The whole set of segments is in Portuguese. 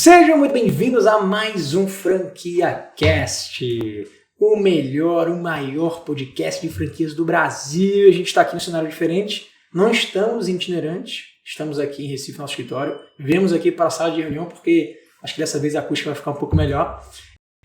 Sejam muito bem-vindos a mais um Franquia Cast, o melhor, o maior podcast de franquias do Brasil. A gente está aqui num cenário diferente, não estamos itinerantes, estamos aqui em Recife, nosso escritório. Viemos aqui para a sala de reunião porque acho que dessa vez a acústica vai ficar um pouco melhor.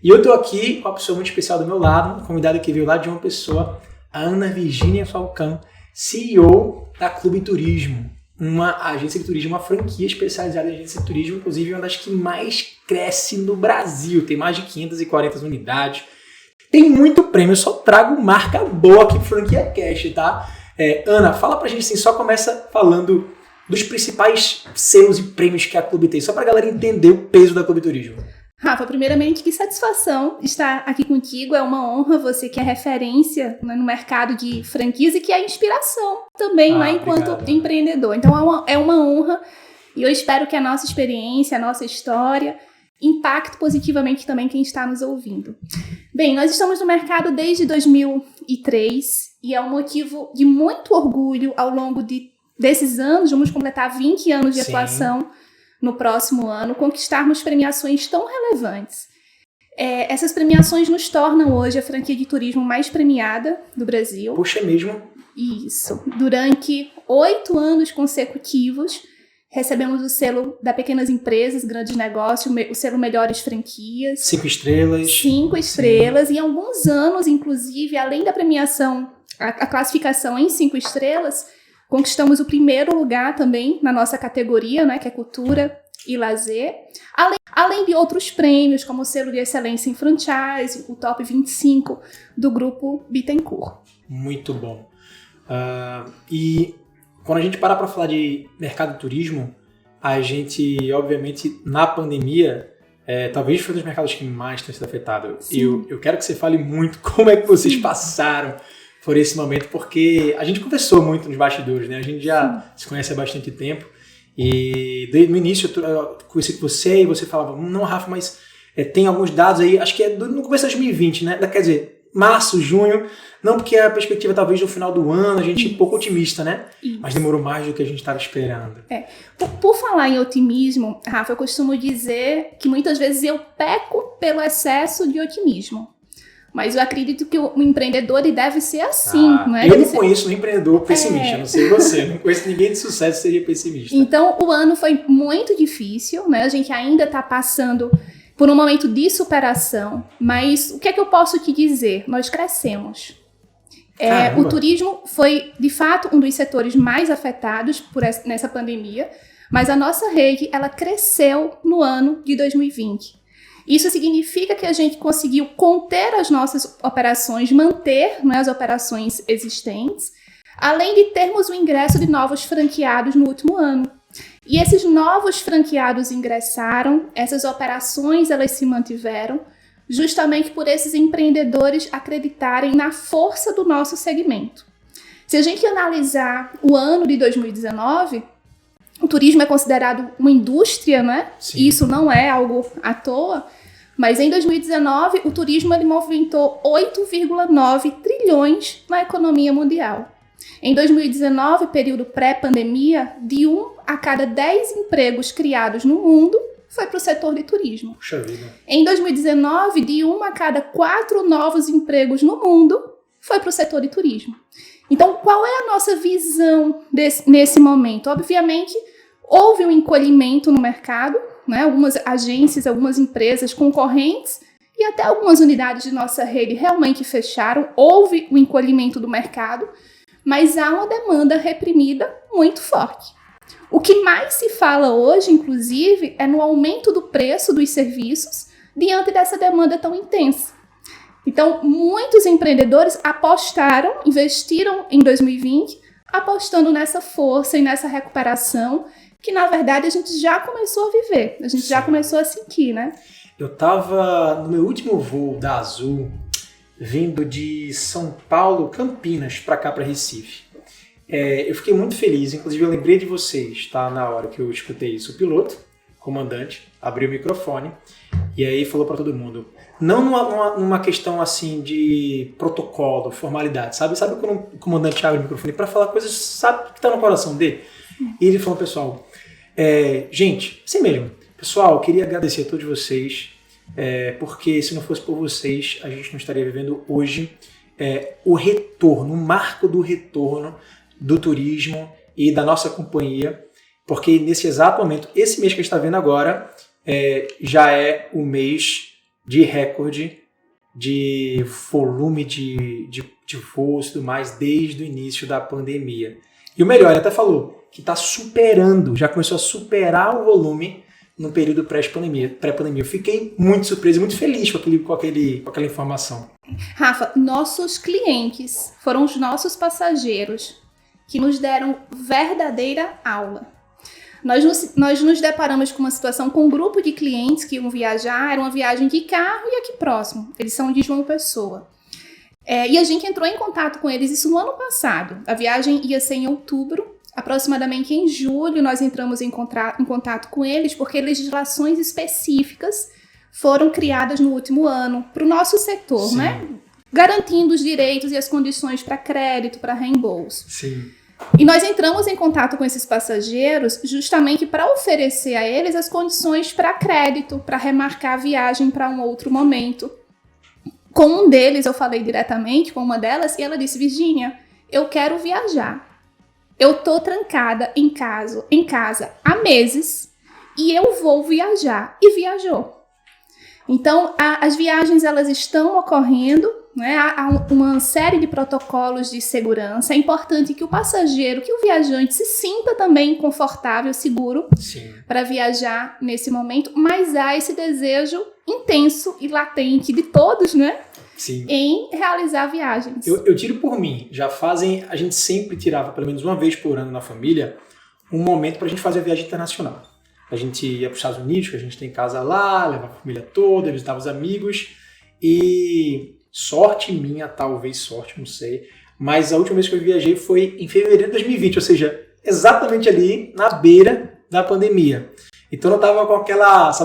E eu estou aqui com uma pessoa muito especial do meu lado, uma convidada que veio lá de uma pessoa, a Ana Virgínia Falcão, CEO da Clube Turismo. Uma agência de turismo, uma franquia especializada em agência de turismo, inclusive uma das que mais cresce no Brasil. Tem mais de 540 unidades. Tem muito prêmio, eu só trago marca boa aqui pro Franquia Cast, tá? Ana, fala pra gente assim, só começa falando dos principais selos e prêmios que a Clube tem, só pra galera entender o peso da Clube Turismo. Rafa, primeiramente, que satisfação estar aqui contigo. É uma honra, você que é referência, né, no mercado de franquias e que é inspiração também, né, enquanto empreendedor. Então é uma honra e eu espero que a nossa experiência, a nossa história impacte positivamente também quem está nos ouvindo. Bem, nós estamos no mercado desde 2003 e é um motivo de muito orgulho ao longo desses anos. Vamos completar 20 anos de atuação no próximo ano, conquistarmos premiações tão relevantes. Essas premiações nos tornam hoje a franquia de turismo mais premiada do Brasil. Puxa, é mesmo? Isso. Durante 8 anos consecutivos, recebemos o selo da Pequenas Empresas, Grandes Negócios, o selo Melhores Franquias. 5 estrelas. 5 estrelas. E em alguns anos, inclusive, além da premiação, a classificação em 5 estrelas, conquistamos o primeiro lugar também na nossa categoria, né, que é Cultura e Lazer. Além de outros prêmios, como o selo de excelência em franchise, o top 25 do Grupo Bittencourt. Muito bom. E quando a gente para falar de mercado de turismo, a gente, obviamente, na pandemia, talvez foi um dos mercados que mais tem sido afetado. Eu quero que você fale muito como é que vocês passaram por esse momento, porque a gente conversou muito nos bastidores, né? A gente já se conhece há bastante tempo e no início eu conheci com você e você falava, não, Rafa, mas tem alguns dados aí, acho que no começo de 2020, né? Quer dizer, março, junho, não porque a perspectiva talvez no final do ano, a gente é um pouco otimista, né? Mas demorou mais do que a gente estava esperando. Por falar em otimismo, Rafa, eu costumo dizer que muitas vezes eu peco pelo excesso de otimismo. Mas eu acredito que o empreendedor ele deve ser assim, não é? Eu não conheço um empreendedor pessimista, não sei você, não conheço ninguém de sucesso que seja pessimista. Então, o ano foi muito difícil, né? A gente ainda está passando por um momento de superação, mas o que é que eu posso te dizer? Nós crescemos. O turismo foi, de fato, um dos setores mais afetados nessa pandemia, mas a nossa rede, ela cresceu no ano de 2020. Isso significa que a gente conseguiu conter as nossas operações, manter, né, as operações existentes, além de termos o ingresso de novos franqueados no último ano. E esses novos franqueados ingressaram, essas operações elas se mantiveram, justamente por esses empreendedores acreditarem na força do nosso segmento. Se a gente analisar o ano de 2019, o turismo é considerado uma indústria, né? Sim. Isso não é algo à toa, mas em 2019 o turismo ele movimentou 8,9 trilhões na economia mundial. Em 2019, período pré-pandemia, de 1 a cada 10 empregos criados no mundo foi para o setor de turismo. Puxa vida. Em 2019, de 1 a cada 4 novos empregos no mundo foi para o setor de turismo. Então, qual é a nossa visão nesse momento? Obviamente, houve um encolhimento no mercado, né? Algumas agências, algumas empresas concorrentes e até algumas unidades de nossa rede realmente fecharam. Houve um encolhimento do mercado, mas há uma demanda reprimida muito forte. O que mais se fala hoje, inclusive, é no aumento do preço dos serviços diante dessa demanda tão intensa. Então, muitos empreendedores apostaram, investiram em 2020, apostando nessa força e nessa recuperação que, na verdade, a gente já começou a viver, a gente já começou a sentir, né? Eu estava no meu último voo da Azul, vindo de São Paulo, Campinas, para cá, para Recife. Eu fiquei muito feliz, inclusive eu lembrei de vocês, tá? Na hora que eu escutei isso, o piloto, comandante, abriu o microfone e aí falou para todo mundo, não numa questão assim de protocolo, formalidade, sabe quando o comandante abre o microfone para falar coisas, sabe, que tá no coração dele? E ele falou, pessoal, gente, assim mesmo, Pessoal, eu queria agradecer a todos vocês, porque se não fosse por vocês, a gente não estaria vivendo hoje o retorno, o marco do retorno do turismo e da nossa companhia, porque nesse exato momento, esse mês que a gente está vendo agora, já é o mês de recorde de volume de voos e tudo mais desde o início da pandemia. E o melhor, ele até falou que está superando, já começou a superar o volume no período pré-pandemia. Eu fiquei muito surpreso e muito feliz com aquela informação. Rafa, nossos clientes foram os nossos passageiros que nos deram verdadeira aula. Nós nos deparamos com uma situação com um grupo de clientes que iam viajar, era uma viagem de carro e aqui próximo, eles são de João Pessoa. E a gente entrou em contato com eles isso no ano passado. A viagem ia ser em outubro, aproximadamente em julho nós entramos em contato com eles porque legislações específicas foram criadas no último ano para o nosso setor, Sim. né? Garantindo os direitos e as condições para crédito, para reembolso. Sim. E nós entramos em contato com esses passageiros justamente para oferecer a eles as condições para crédito, para remarcar a viagem para um outro momento. Com um deles, eu falei diretamente com uma delas e ela disse: Virgínia, eu quero viajar. Eu tô trancada em casa há meses e eu vou viajar. E viajou. Então, as viagens elas estão ocorrendo, né? Há uma série de protocolos de segurança. É importante que o passageiro, que o viajante se sinta também confortável, seguro para viajar nesse momento, mas há esse desejo intenso e latente de todos, né? Sim. Em realizar viagens. Eu tiro por mim. A gente sempre tirava, pelo menos uma vez por ano na família, um momento para a gente fazer a viagem internacional. A gente ia para os Estados Unidos, que a gente tem casa lá, levava a família toda, visitava os amigos. E sorte minha, talvez sorte, não sei, mas a última vez que eu viajei foi em fevereiro de 2020, ou seja, exatamente ali na beira da pandemia. Então eu tava com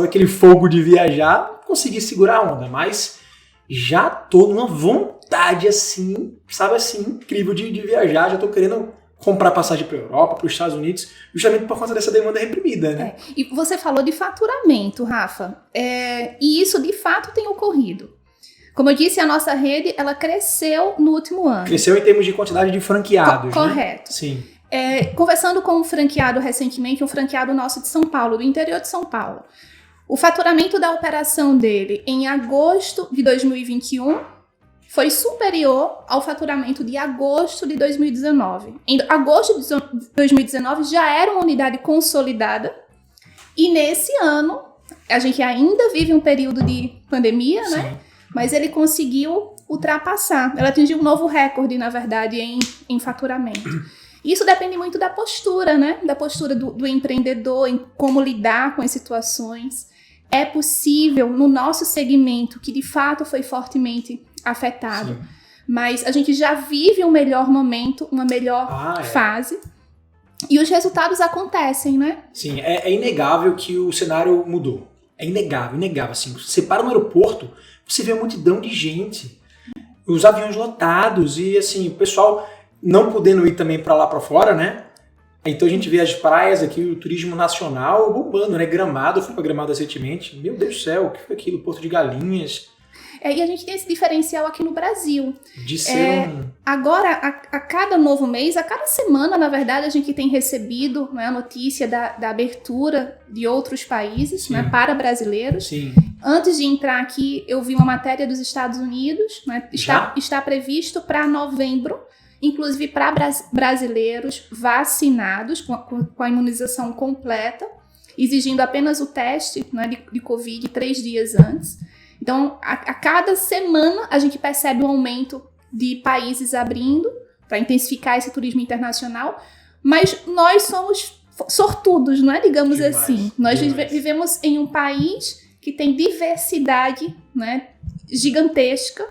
aquele fogo de viajar, consegui segurar a onda, mas já tô numa vontade assim, incrível de viajar, já tô querendo comprar passagem para a Europa, para os Estados Unidos, justamente por conta dessa demanda reprimida, né? E você falou de faturamento, Rafa, e isso de fato tem ocorrido. Como eu disse, a nossa rede, ela cresceu no último ano. Cresceu em termos de quantidade de franqueados, correto. Né? Sim. Conversando com um franqueado recentemente, um franqueado nosso de São Paulo, do interior de São Paulo. O faturamento da operação dele em agosto de 2021 foi superior ao faturamento de agosto de 2019. Em agosto de 2019 já era uma unidade consolidada e nesse ano, a gente ainda vive um período de pandemia, Sim. né? Mas ele conseguiu ultrapassar. Ela atingiu um novo recorde, na verdade, em faturamento. Isso depende muito da postura, né? Da postura do empreendedor, em como lidar com as situações. É possível, no nosso segmento, que de fato foi fortemente afetado, Sim. mas a gente já vive um melhor momento, uma melhor fase. E os resultados acontecem, né? Sim, é inegável que o cenário mudou. É inegável. Assim, você para no aeroporto, você vê uma multidão de gente, os aviões lotados e assim, o pessoal não podendo ir também para lá para fora, né? Então a gente vê as praias aqui, o turismo nacional bombando, né? Gramado, eu fui para Gramado recentemente. Meu Deus do céu, o que foi aquilo? Porto de Galinhas. E a gente tem esse diferencial aqui no Brasil. De ser Agora, a cada novo mês, a cada semana, na verdade, a gente tem recebido, né, a notícia da abertura de outros países, né, para brasileiros. Sim. Antes de entrar aqui, eu vi uma matéria dos Estados Unidos, né, está previsto para novembro, inclusive para brasileiros vacinados, com a imunização completa, exigindo apenas o teste, né, de Covid 3 dias antes. Então, a cada semana a gente percebe um aumento de países abrindo para intensificar esse turismo internacional, mas nós somos sortudos, não é? Digamos demais, assim. Nós vivemos em um país que tem diversidade, né, gigantesca,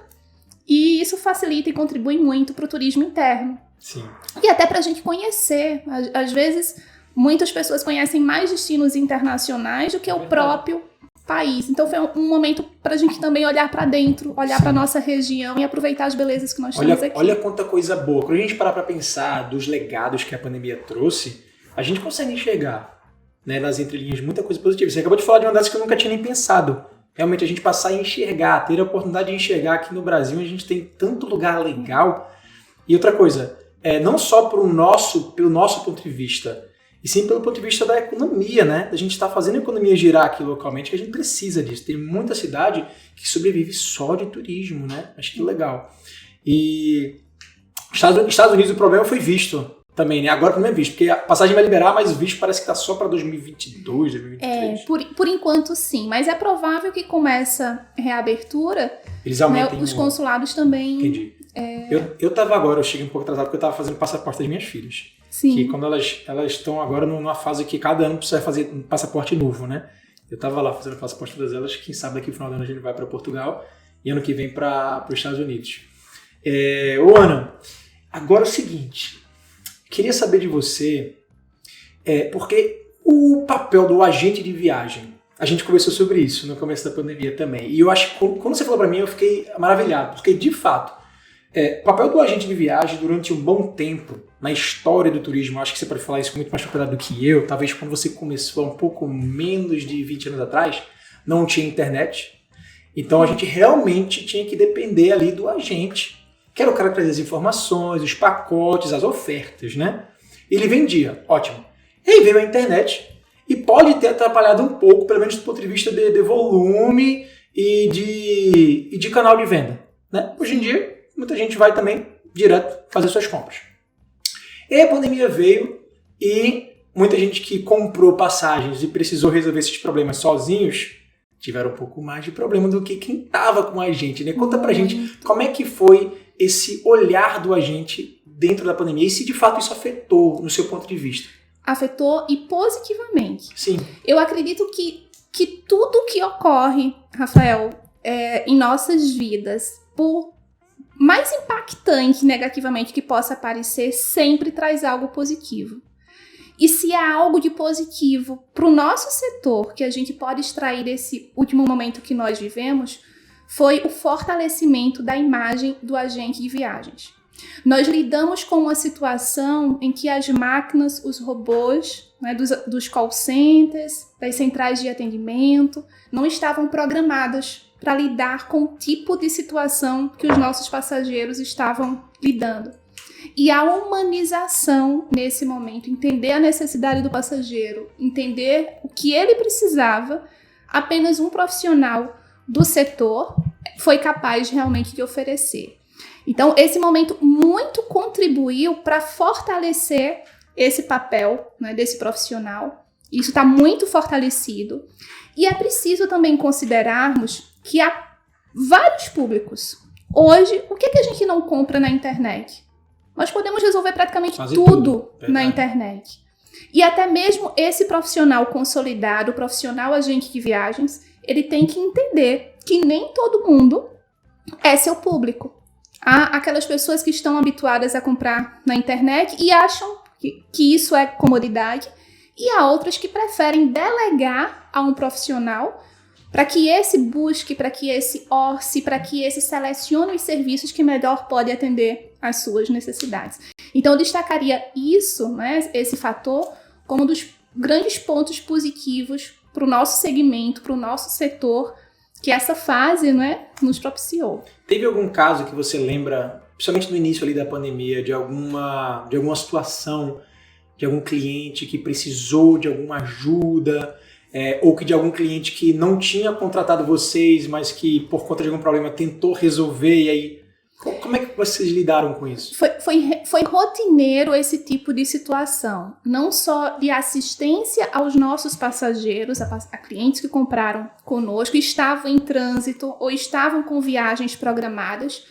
e isso facilita e contribui muito para o turismo interno. Sim. E até para a gente conhecer. Às vezes, muitas pessoas conhecem mais destinos internacionais do que o próprio país. Então foi um momento para a gente também olhar para dentro, olhar para nossa região e aproveitar as belezas que nós temos aqui. Olha quanta coisa boa. Quando a gente parar para pensar dos legados que a pandemia trouxe, a gente consegue enxergar né, nas entrelinhas, muita coisa positiva. Você acabou de falar de uma dessas que eu nunca tinha nem pensado. Realmente a gente passar a enxergar, ter a oportunidade de enxergar aqui no Brasil, a gente tem tanto lugar legal. E outra coisa, não só pelo nosso ponto de vista, e sim pelo ponto de vista da economia, né? A gente está fazendo a economia girar aqui localmente, que a gente precisa disso. Tem muita cidade que sobrevive só de turismo, né? Acho que legal. E Estados Unidos o problema foi visto também, né? Agora não é visto, porque a passagem vai liberar, mas o visto parece que está só para 2022, 2023. Por enquanto sim, mas é provável que com essa reabertura, eles aumentem, né, os consulados também... Entendi. Eu cheguei um pouco atrasado porque eu estava fazendo passaporte das minhas filhas. Sim. Que quando elas estão agora numa fase que cada ano precisa fazer um passaporte novo, né? Eu estava lá fazendo o passaporte das elas, quem sabe daqui no final do ano a gente vai para Portugal e ano que vem para os Estados Unidos. Ana, agora é o seguinte, queria saber de você, porque o papel do agente de viagem, a gente conversou sobre isso no começo da pandemia também, e eu acho que quando você falou para mim eu fiquei maravilhado, porque de fato, o papel do agente de viagem durante um bom tempo na história do turismo, acho que você pode falar isso com muito mais propriedade do que eu, talvez quando você começou um pouco menos de 20 anos atrás, não tinha internet, então a gente realmente tinha que depender ali do agente, que era o cara que trazia as informações, os pacotes, as ofertas, né? Ele vendia, ótimo. E aí veio a internet e pode ter atrapalhado um pouco, pelo menos do ponto de vista de volume e de canal de venda, né? Hoje em dia, muita gente vai também direto fazer suas compras. E a pandemia veio e muita gente que comprou passagens e precisou resolver esses problemas sozinhos tiveram um pouco mais de problema do que quem estava com a gente, né? Conta pra gente como é que foi esse olhar do agente dentro da pandemia e se de fato isso afetou no seu ponto de vista. Afetou e positivamente. Sim. Eu acredito que tudo que ocorre, Rafael, em nossas vidas, por mais impactante negativamente que possa parecer, sempre traz algo positivo. E se há algo de positivo para o nosso setor que a gente pode extrair desse último momento que nós vivemos, foi o fortalecimento da imagem do agente de viagens. Nós lidamos com uma situação em que as máquinas, os robôs, né, dos call centers, das centrais de atendimento, não estavam programadas para lidar com o tipo de situação que os nossos passageiros estavam lidando. E a humanização nesse momento, entender a necessidade do passageiro, entender o que ele precisava, apenas um profissional do setor foi capaz realmente de oferecer. Então, esse momento muito contribuiu para fortalecer esse papel, né, desse profissional. Isso está muito fortalecido. E é preciso também considerarmos que há vários públicos. Hoje, o que a gente não compra na internet? Nós podemos resolver praticamente tudo na internet. E até mesmo esse profissional consolidado, o profissional agente de viagens, ele tem que entender que nem todo mundo é seu público. Há aquelas pessoas que estão habituadas a comprar na internet e acham que isso é comodidade, e há outras que preferem delegar a um profissional para que esse busque, para que esse orce, para que esse selecione os serviços que melhor pode atender às suas necessidades. Então, eu destacaria isso, né, esse fator, como um dos grandes pontos positivos para o nosso segmento, para o nosso setor, que essa fase, né, nos propiciou. Teve algum caso que você lembra, principalmente no início ali da pandemia, de alguma situação, de algum cliente que precisou de alguma ajuda, ou que de algum cliente que não tinha contratado vocês, mas que por conta de algum problema tentou resolver, e aí como é que vocês lidaram com isso? Foi rotineiro esse tipo de situação, não só de assistência aos nossos passageiros, a clientes que compraram conosco, estavam em trânsito ou estavam com viagens programadas,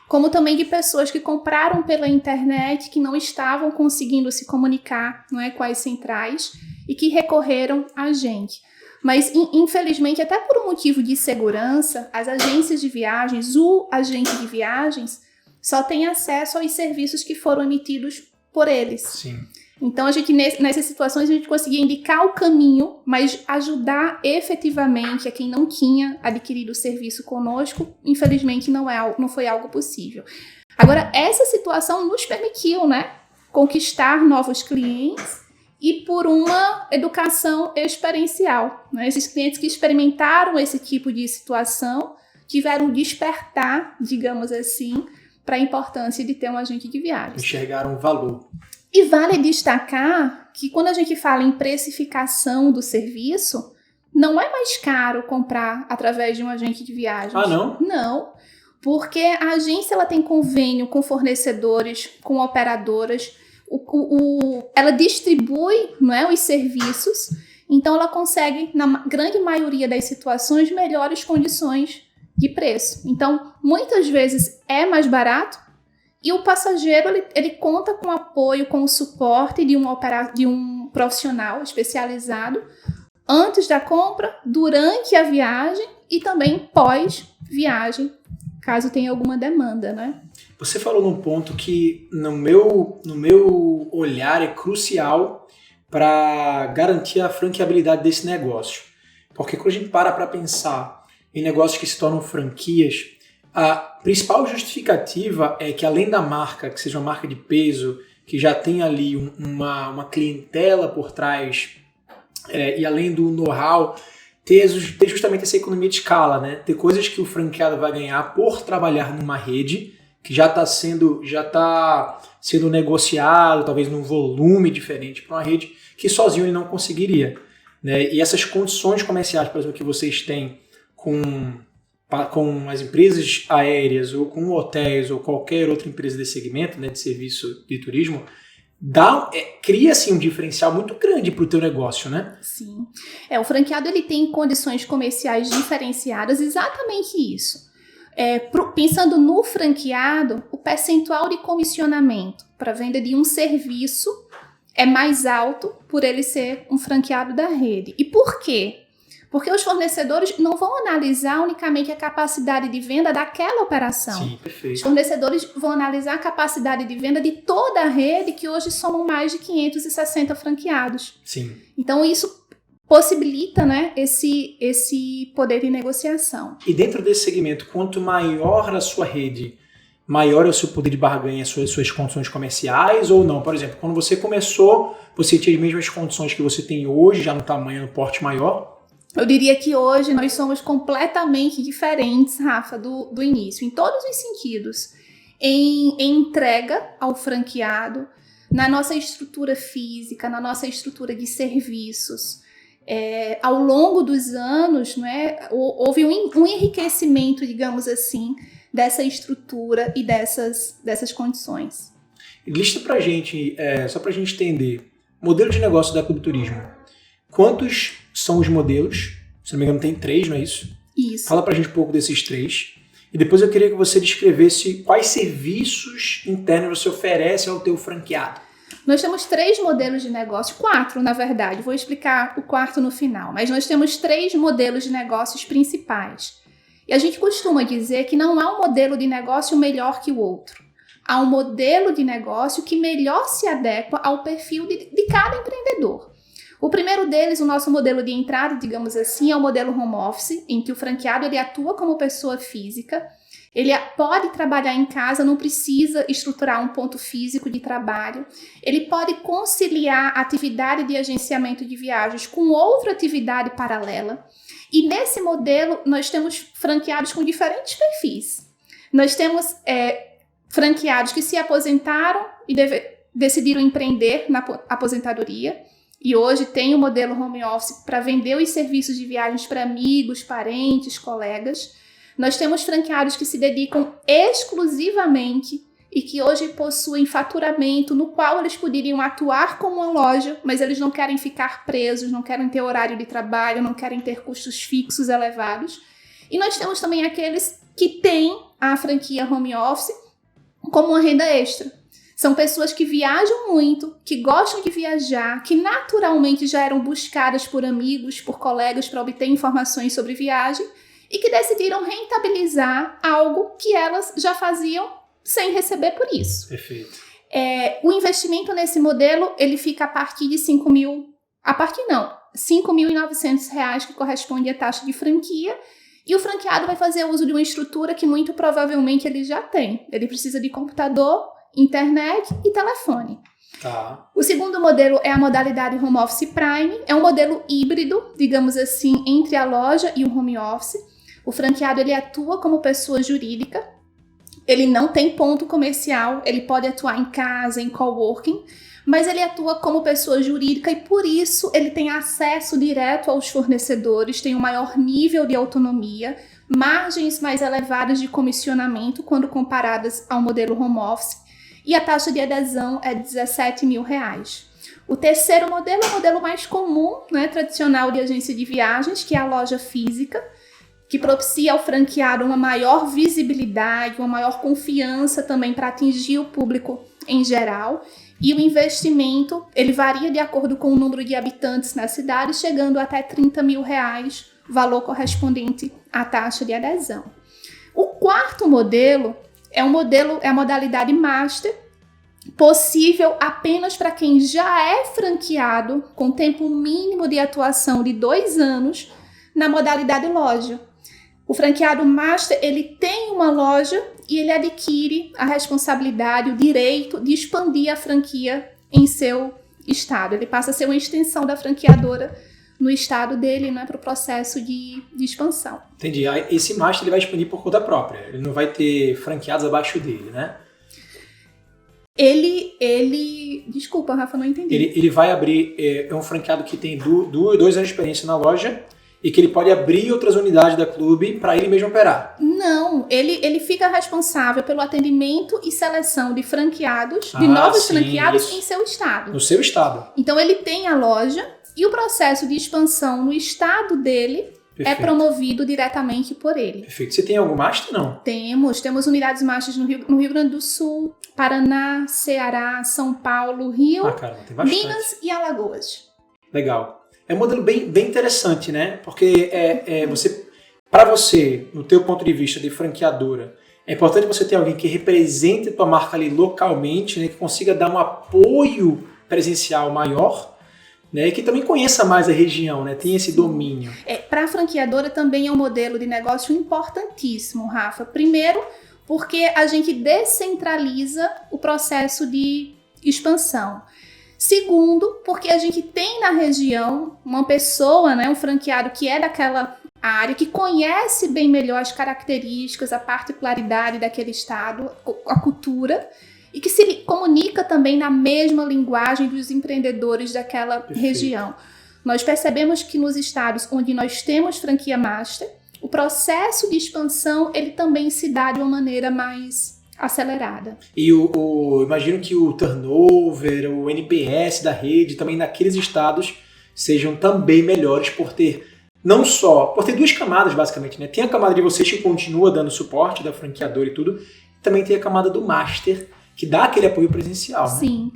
como também de pessoas que compraram pela internet, que não estavam conseguindo se comunicar, não é, com as centrais e que recorreram a gente. Mas, infelizmente, até por um motivo de segurança, as agências de viagens, o agente de viagens, só tem acesso aos serviços que foram emitidos por eles. Sim. Então, a gente, nessas situações, a gente conseguia indicar o caminho, mas ajudar efetivamente a quem não tinha adquirido o serviço conosco, infelizmente, não foi algo possível. Agora, essa situação nos permitiu, né, conquistar novos clientes e por uma educação experiencial, né? Esses clientes que experimentaram esse tipo de situação tiveram um despertar, digamos assim, para a importância de ter um agente de viagens. Enxergaram o valor. E vale destacar que quando a gente fala em precificação do serviço, não é mais caro comprar através de um agente de viagens. Ah, não? Não, porque a agência ela tem convênio com fornecedores, com operadoras, ela distribui, não é, os serviços, então ela consegue, na grande maioria das situações, melhores condições de preço. Então, muitas vezes é mais barato e o passageiro ele conta com o apoio, com o suporte de um profissional especializado antes da compra, durante a viagem e também pós-viagem, caso tenha alguma demanda, né? Você falou num ponto que, no meu olhar, é crucial para garantir a franqueabilidade desse negócio. Porque quando a gente para pensar em negócios que se tornam franquias, a principal justificativa é que, além da marca, que seja uma marca de peso, que já tem ali uma clientela por trás, e além do know-how, ter justamente essa economia de escala, né? Ter coisas que o franqueado vai ganhar por trabalhar numa rede que já está sendo negociado, talvez num volume diferente para uma rede que sozinho ele não conseguiria, né? E essas condições comerciais, por exemplo, que vocês têm com as empresas aéreas ou com hotéis ou qualquer outra empresa desse segmento, né, de serviço de turismo, cria-se um diferencial muito grande para o teu negócio, né? Sim. O franqueado ele tem condições comerciais diferenciadas, exatamente isso. Pensando no franqueado, o percentual de comissionamento para venda de um serviço é mais alto por ele ser um franqueado da rede. E por quê? Porque os fornecedores não vão analisar unicamente a capacidade de venda daquela operação. Sim, perfeito. Os fornecedores vão analisar a capacidade de venda de toda a rede, que hoje somam mais de 560 franqueados. Sim. Então, isso possibilita, né, esse poder de negociação. E dentro desse segmento, quanto maior a sua rede, maior é o seu poder de barganha, suas condições comerciais ou não? Por exemplo, quando você começou, você tinha as mesmas condições que você tem hoje, já no tamanho, no porte maior? Eu diria que hoje nós somos completamente diferentes, Rafa, do início, em todos os sentidos. Em entrega ao franqueado, na nossa estrutura física, na nossa estrutura de serviços. Ao longo dos anos, né, houve um enriquecimento, digamos assim, dessa estrutura e dessas condições. Lista pra gente, só pra gente entender, modelo de negócio da Clube Turismo. Quantos são os modelos? Se não me engano, tem 3, não é isso? Isso. Fala pra gente um pouco desses 3. E depois eu queria que você descrevesse quais serviços internos você oferece ao teu franqueado. Nós temos 3 modelos de negócio, 4 na verdade, vou explicar o 4º no final, mas nós temos 3 modelos de negócios principais. E a gente costuma dizer que não há um modelo de negócio melhor que o outro. Há um modelo de negócio que melhor se adequa ao perfil de cada empreendedor. O primeiro deles, o nosso modelo de entrada, digamos assim, é o modelo home office, em que o franqueado ele atua como pessoa física. Ele pode trabalhar em casa, não precisa estruturar um ponto físico de trabalho. Ele pode conciliar a atividade de agenciamento de viagens com outra atividade paralela. E nesse modelo, nós temos franqueados com diferentes perfis. Nós temos franqueados que se aposentaram e decidiram empreender na aposentadoria. E hoje tem o modelo home office para vender os serviços de viagens para amigos, parentes, colegas. Nós temos franqueados que se dedicam exclusivamente e que hoje possuem faturamento no qual eles poderiam atuar como uma loja, mas eles não querem ficar presos, não querem ter horário de trabalho, não querem ter custos fixos elevados. E nós temos também aqueles que têm a franquia home office como uma renda extra. São pessoas que viajam muito, que gostam de viajar, que naturalmente já eram buscadas por amigos, por colegas para obter informações sobre viagem e que decidiram rentabilizar algo que elas já faziam sem receber por isso. Perfeito. O investimento nesse modelo, ele fica a partir de R$5.900, que corresponde à taxa de franquia, e o franqueado vai fazer uso de uma estrutura que muito provavelmente ele já tem. Ele precisa de computador, internet e telefone. Tá. O segundo modelo é a modalidade Home Office Prime. É um modelo híbrido, digamos assim, entre a loja e o home office. O franqueado ele atua como pessoa jurídica. Ele não tem ponto comercial, ele pode atuar em casa, em coworking, mas ele atua como pessoa jurídica e por isso ele tem acesso direto aos fornecedores, tem um maior nível de autonomia, margens mais elevadas de comissionamento quando comparadas ao modelo home office e a taxa de adesão é R$17 mil. O terceiro modelo é o modelo mais comum, né, tradicional de agência de viagens, que é a loja física, que propicia ao franqueado uma maior visibilidade, uma maior confiança também para atingir o público em geral. E o investimento, ele varia de acordo com o número de habitantes na cidade, chegando até R$30 mil, valor correspondente à taxa de adesão. O quarto modelo é a modalidade Master, possível apenas para quem já é franqueado, com tempo mínimo de atuação de 2 anos, na modalidade loja. O franqueado Master, ele tem uma loja e ele adquire a responsabilidade, o direito de expandir a franquia em seu estado. Ele passa a ser uma extensão da franqueadora no estado dele, né, para o processo de expansão. Entendi. Esse Master ele vai expandir por conta própria. Ele não vai ter franqueados abaixo dele, né? Desculpa, Rafa, não entendi. Ele vai abrir, é um franqueado que tem 2 anos de experiência na loja, e que ele pode abrir outras unidades da clube para ele mesmo operar. Não, ele fica responsável pelo atendimento e seleção de franqueados, de novos franqueados isso. Em seu estado. No seu estado. Então ele tem a loja e o processo de expansão no estado dele Perfeito. É promovido diretamente por ele. Perfeito. Você tem algum master, não? Temos unidades masters no Rio Grande do Sul, Paraná, Ceará, São Paulo, Rio, caramba, tem bastante. Minas e Alagoas. Legal. É um modelo bem interessante, né? Porque para você, no teu ponto de vista de franqueadora, é importante você ter alguém que represente a tua marca ali localmente, né? Que consiga dar um apoio presencial maior, né? E que também conheça mais a região, né? Tem esse domínio. Para a franqueadora também é um modelo de negócio importantíssimo, Rafa. Primeiro, porque a gente descentraliza o processo de expansão. Segundo, porque a gente tem na região uma pessoa, né, um franqueado que é daquela área, que conhece bem melhor as características, a particularidade daquele estado, a cultura, e que se comunica também na mesma linguagem dos empreendedores daquela Perfeito. Região. Nós percebemos que nos estados onde nós temos franquia master, o processo de expansão ele também se dá de uma maneira mais acelerada. E imagino que o turnover, o NPS da rede, também naqueles estados, sejam também melhores por ter, não só, por ter 2 camadas basicamente, né? Tem a camada de vocês que continua dando suporte, da franqueadora e tudo, também tem a camada do master, que dá aquele apoio presencial. Sim.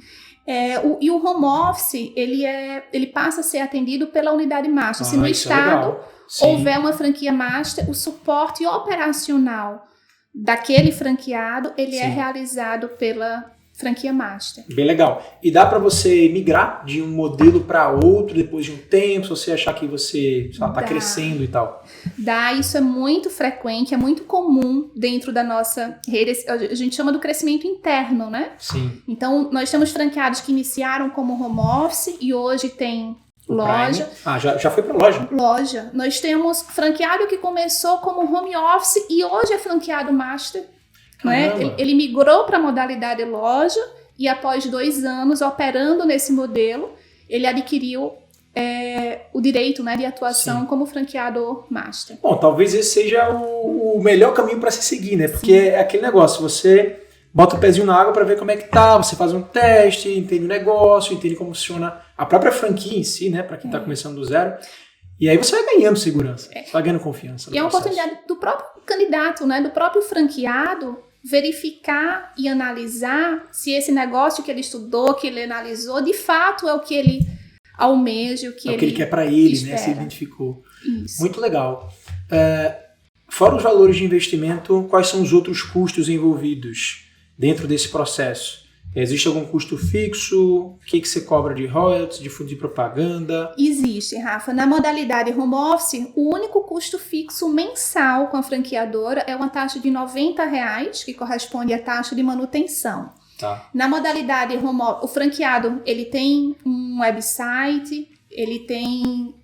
Né? E o home office, ele passa a ser atendido pela unidade master. Se no estado houver uma franquia master, o suporte operacional daquele franqueado, ele Sim. é realizado pela franquia master. Bem legal. E dá para você migrar de um modelo para outro depois de um tempo, se você achar que você está crescendo e tal? Dá, isso é muito frequente, é muito comum dentro da nossa rede. A gente chama do crescimento interno, né? Sim. Então, nós temos franqueados que iniciaram como home office e hoje tem loja. Já foi para loja? Loja. Nós temos franqueado que começou como home office e hoje é franqueado master. Né? Ele migrou para a modalidade loja e após 2 anos operando nesse modelo, ele adquiriu o direito, né, de atuação Sim. como franqueador master. Bom, talvez esse seja o melhor caminho para se seguir, né? Porque é aquele negócio, você bota o pezinho na água para ver como é que tá, você faz um teste, entende o negócio, entende como funciona a própria franquia em si, né, para quem está começando do zero. E aí você vai ganhando segurança, você vai ganhando confiança. E é uma oportunidade do próprio candidato, né, do próprio franqueado, verificar e analisar se esse negócio que ele estudou, que ele analisou, de fato é o que ele almeja, o que ele quer para ele, espera. Né, se identificou. Isso. Muito legal. Fora os valores de investimento, quais são os outros custos envolvidos dentro desse processo? Existe algum custo fixo? O que você cobra de royalties, de fundo de propaganda? Existe, Rafa. Na modalidade home office, o único custo fixo mensal com a franqueadora é uma taxa de R$90, que corresponde à taxa de manutenção. Tá. Na modalidade home office, o franqueado, ele tem um website, ele tem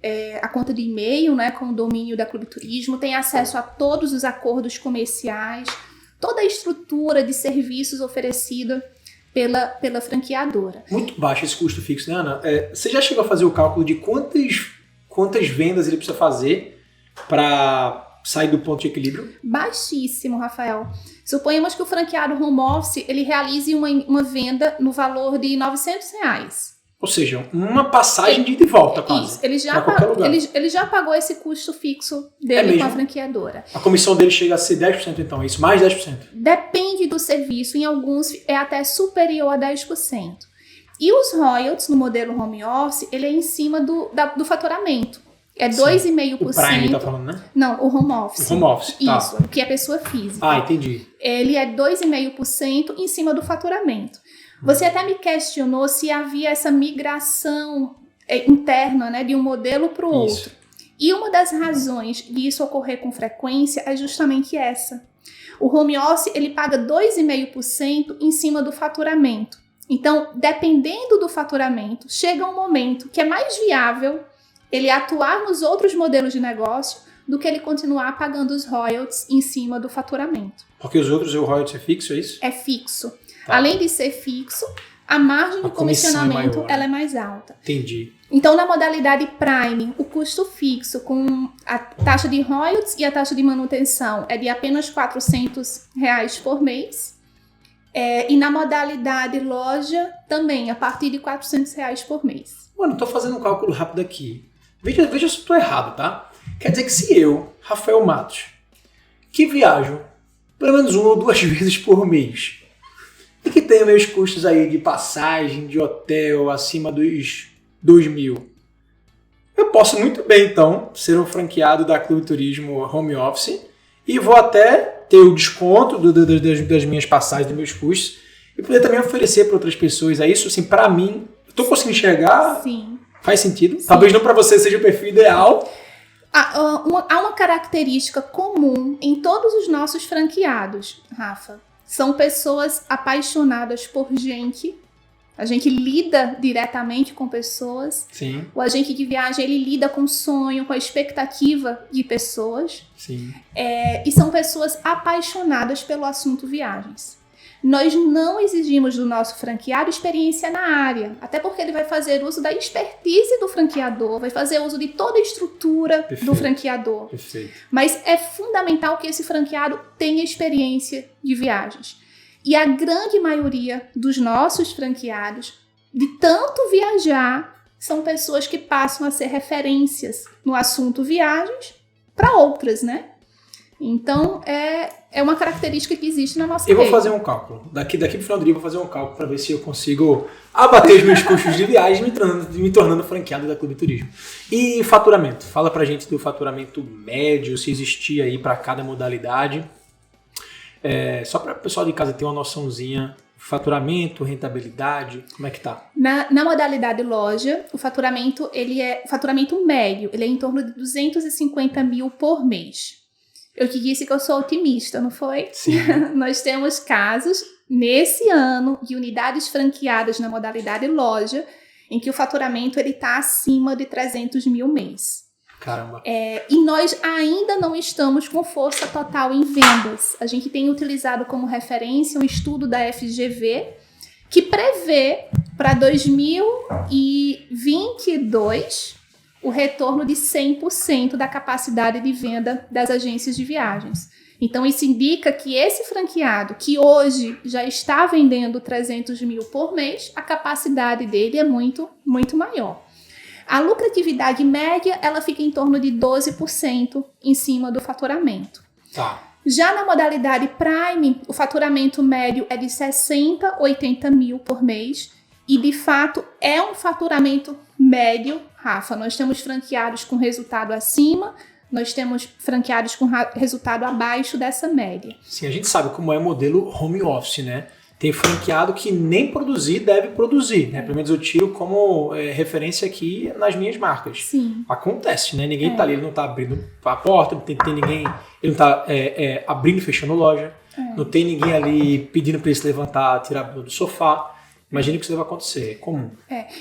a conta de e-mail, né, com o domínio da Clube Turismo, tem acesso a todos os acordos comerciais, toda a estrutura de serviços oferecida pela franqueadora. Muito baixo esse custo fixo, né, Ana? Você já chegou a fazer o cálculo de quantas vendas ele precisa fazer para sair do ponto de equilíbrio? Baixíssimo, Rafael. Suponhamos que o franqueado home office ele realize uma venda no valor de R$900. Ou seja, uma passagem de ida e volta, quase. Isso, ele já pagou esse custo fixo dele com a franqueadora. A comissão dele chega a ser 10%, então, é isso? Mais 10%? Depende do serviço, em alguns é até superior a 10%. E os royalties no modelo home office, ele é em cima do faturamento. É 2,5%. O Prime tá falando, né? Não, o home office. O home office, tá. Isso, que é pessoa física. Ah, entendi. Ele é 2,5% em cima do faturamento. Você até me questionou se havia essa migração interna, né, de um modelo para o outro. E uma das razões de isso ocorrer com frequência é justamente essa. O home office, ele paga 2,5% em cima do faturamento. Então, dependendo do faturamento, chega um momento que é mais viável ele atuar nos outros modelos de negócio do que ele continuar pagando os royalties em cima do faturamento. Porque os outros, o royalties é fixo, é isso? É fixo. Tá. Além de ser fixo, a margem de comissionamento ela é mais alta. Entendi. Então, na modalidade Prime, o custo fixo com a taxa de royalties e a taxa de manutenção é de apenas R$400 por mês. E na modalidade loja, também, a partir de R$400 por mês. Mano, tô fazendo um cálculo rápido aqui. Veja se eu estou errado, tá? Quer dizer que se eu, Rafael Matos, que viajo pelo menos 1 ou 2 vezes por mês, e que tenho meus custos aí de passagem, de hotel, acima dos 2.000, eu posso muito bem, então, ser um franqueado da Clube Turismo Home Office e vou até ter o desconto das minhas passagens, dos meus custos, e poder também oferecer para outras pessoas. É isso, assim, para mim, eu tô conseguindo enxergar? Sim. Faz sentido? Sim. Talvez não para você seja o perfil ideal. Há uma característica comum em todos os nossos franqueados, Rafa. São pessoas apaixonadas por gente. A gente lida diretamente com pessoas. Sim. O agente de viagem, ele lida com o sonho, com a expectativa de pessoas. Sim. E são pessoas apaixonadas pelo assunto viagens. Nós não exigimos do nosso franqueado experiência na área, até porque ele vai fazer uso da expertise do franqueador, vai fazer uso de toda a estrutura do franqueador. Perfeito. Mas é fundamental que esse franqueado tenha experiência de viagens. E a grande maioria dos nossos franqueados, de tanto viajar, são pessoas que passam a ser referências no assunto viagens para outras, né? Então, é uma característica que existe na nossa rede. Eu vou fazer um cálculo. Daqui pro final do dia eu vou fazer um cálculo para ver se eu consigo abater os meus custos de viagem me tornando franqueado da Clube Turismo. E faturamento. Fala pra gente do faturamento médio, se existia aí para cada modalidade. Só para o pessoal de casa ter uma noçãozinha. Faturamento, rentabilidade, como é que tá? Na modalidade loja, o faturamento, faturamento médio, ele é em torno de 250 mil por mês. Eu te disse que eu sou otimista, não foi? Sim. Nós temos casos, nesse ano, de unidades franqueadas na modalidade loja, em que o faturamento está acima de 300 mil mês. Caramba. E nós ainda não estamos com força total em vendas. A gente tem utilizado como referência um estudo da FGV, que prevê para 2022... o retorno de 100% da capacidade de venda das agências de viagens. Então, isso indica que esse franqueado, que hoje já está vendendo 300 mil por mês, a capacidade dele é muito, muito maior. A lucratividade média, ela fica em torno de 12% em cima do faturamento. Tá. Já na modalidade Prime, o faturamento médio é de 60, 80 mil por mês, e, de fato, é um faturamento médio, Rafa. Nós temos franqueados com resultado acima, nós temos franqueados com resultado abaixo dessa média. Sim, a gente sabe como é o modelo home office, né? Tem franqueado que nem produzir deve produzir, né? Pelo menos eu tiro como referência aqui nas minhas marcas. Sim. Acontece, né? Ninguém tá ali, ele não tá abrindo a porta, não tem ninguém, ele não tá abrindo e fechando loja, não tem ninguém ali pedindo para ele se levantar, tirar a bunda do sofá. Imagine que isso deve acontecer, é comum.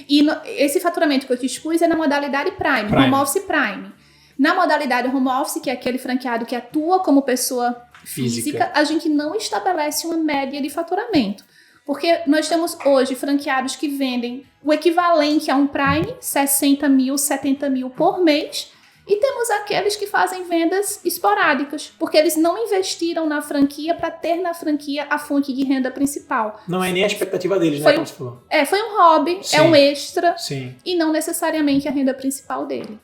E esse faturamento que eu te expus é na modalidade Prime. Home Office Prime. Na modalidade Home Office, que é aquele franqueado que atua como pessoa física, a gente não estabelece uma média de faturamento. Porque nós temos hoje franqueados que vendem o equivalente a um Prime, 60 mil, 70 mil por mês, e temos aqueles que fazem vendas esporádicas, porque eles não investiram na franquia para ter na franquia a fonte de renda principal. Não é nem a expectativa deles, né? Como você falou. Foi um hobby, é um extra, sim. E não necessariamente a renda principal dele.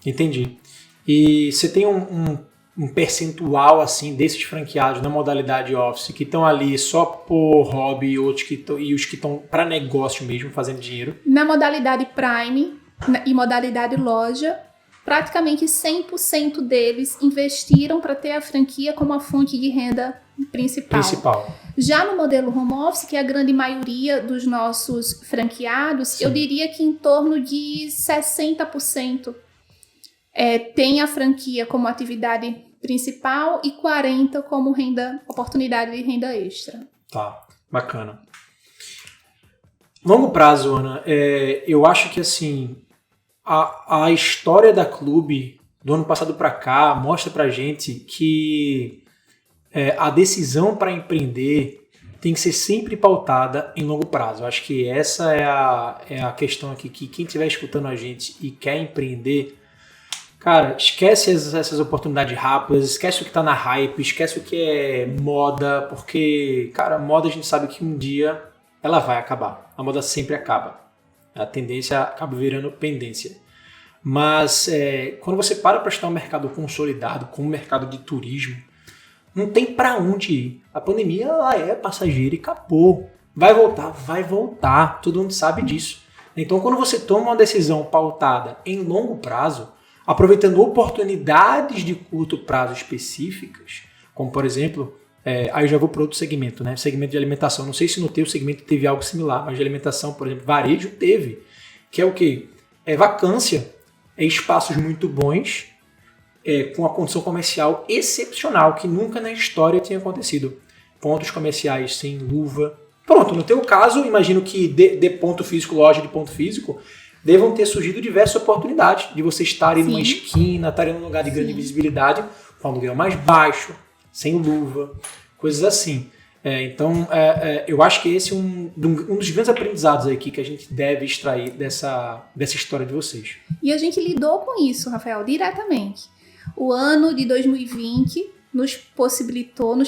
Entendi. E você tem um percentual assim desses franqueados na modalidade Office que estão ali só por hobby e os que estão para negócio mesmo, fazendo dinheiro? Na modalidade Prime e modalidade loja, praticamente 100% deles investiram para ter a franquia como a fonte de renda principal. Já no modelo Home Office, que é a grande maioria dos nossos franqueados, sim, eu diria que em torno de 60% tem a franquia como atividade principal e 40% como oportunidade de renda extra. Tá, bacana. Longo prazo, Ana, eu acho que assim, a história da Clube do ano passado para cá mostra pra gente que a decisão para empreender tem que ser sempre pautada em longo prazo. Eu acho que essa é a questão aqui, que quem estiver escutando a gente e quer empreender, cara, esquece essas oportunidades rápidas, esquece o que tá na hype, esquece o que é moda, porque, cara, moda a gente sabe que um dia ela vai acabar. A moda sempre acaba. A tendência acaba virando pendência. Mas quando você para estudar um mercado consolidado, como o mercado de turismo, não tem para onde ir. A pandemia ela é passageira e acabou. Vai voltar. Todo mundo sabe disso. Então, quando você toma uma decisão pautada em longo prazo, aproveitando oportunidades de curto prazo específicas, como por exemplo, aí eu já vou para outro segmento, né? Segmento de alimentação. Não sei se no teu segmento teve algo similar, mas de alimentação, por exemplo, varejo teve. Que é o quê? Vacância, espaços muito bons, com a condição comercial excepcional, que nunca na história tinha acontecido. Pontos comerciais sem luva. Pronto, no teu caso, imagino que de ponto físico, loja de ponto físico, devam ter surgido diversas oportunidades de você estar em uma esquina, estar em um lugar de grande visibilidade, com aluguel mais baixo, sem luva, coisas assim. Então, eu acho que esse é um dos grandes aprendizados aqui que a gente deve extrair dessa história de vocês. E a gente lidou com isso, Rafael, diretamente. O ano de 2020 nos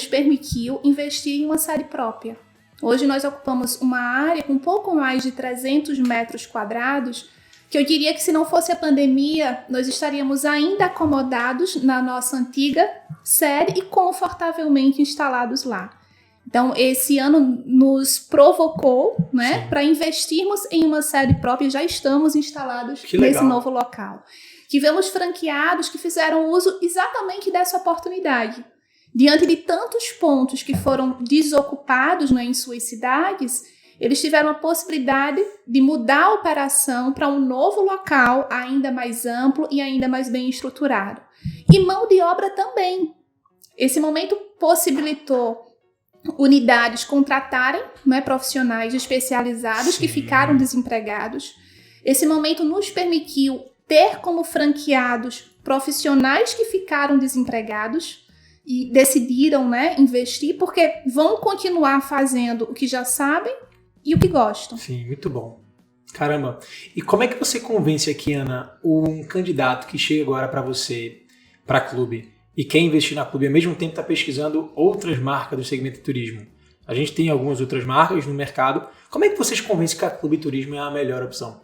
permitiu investir em uma sede própria. Hoje nós ocupamos uma área com um pouco mais de 300 metros quadrados, que eu diria que se não fosse a pandemia, nós estaríamos ainda acomodados na nossa antiga sede e confortavelmente instalados lá. Então, esse ano nos provocou, né, para investirmos em uma sede própria, já estamos instalados nesse novo local. Tivemos franqueados que fizeram uso exatamente dessa oportunidade. Diante de tantos pontos que foram desocupados, né, em suas cidades, eles tiveram a possibilidade de mudar a operação para um novo local ainda mais amplo e ainda mais bem estruturado. E mão de obra também. Esse momento possibilitou unidades contratarem, né, profissionais especializados que ficaram desempregados. Esse momento nos permitiu ter como franqueados profissionais que ficaram desempregados e decidiram, né, investir, porque vão continuar fazendo o que já sabem e o que gostam. Sim, muito bom. Caramba. E como é que você convence aqui, Ana, um candidato que chega agora para você, para a Clube, e quer investir na Clube, ao mesmo tempo está pesquisando outras marcas do segmento de turismo? A gente tem algumas outras marcas no mercado. Como é que vocês convencem que a Clube Turismo é a melhor opção?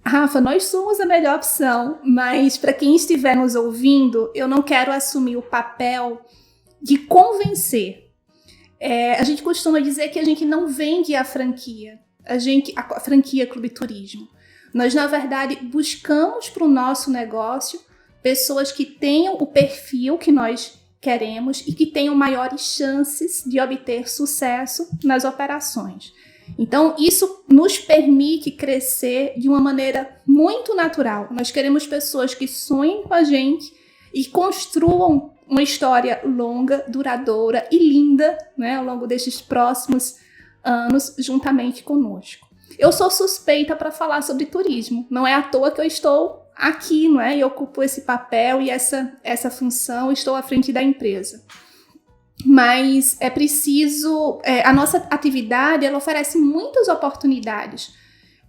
Rafa, nós somos a melhor opção, mas para quem estiver nos ouvindo, eu não quero assumir o papel de convencer. A gente costuma dizer que a gente não vende a franquia, a franquia Clube Turismo. Nós, na verdade, buscamos para o nosso negócio pessoas que tenham o perfil que nós queremos e que tenham maiores chances de obter sucesso nas operações. Então, isso nos permite crescer de uma maneira muito natural. Nós queremos pessoas que sonhem com a gente e construam uma história longa, duradoura e linda, né, ao longo destes próximos anos, juntamente conosco. Eu sou suspeita para falar sobre turismo. Não é à toa que eu estou aqui, não é? E ocupo esse papel e essa função, estou à frente da empresa. Mas é preciso... a nossa atividade, ela oferece muitas oportunidades.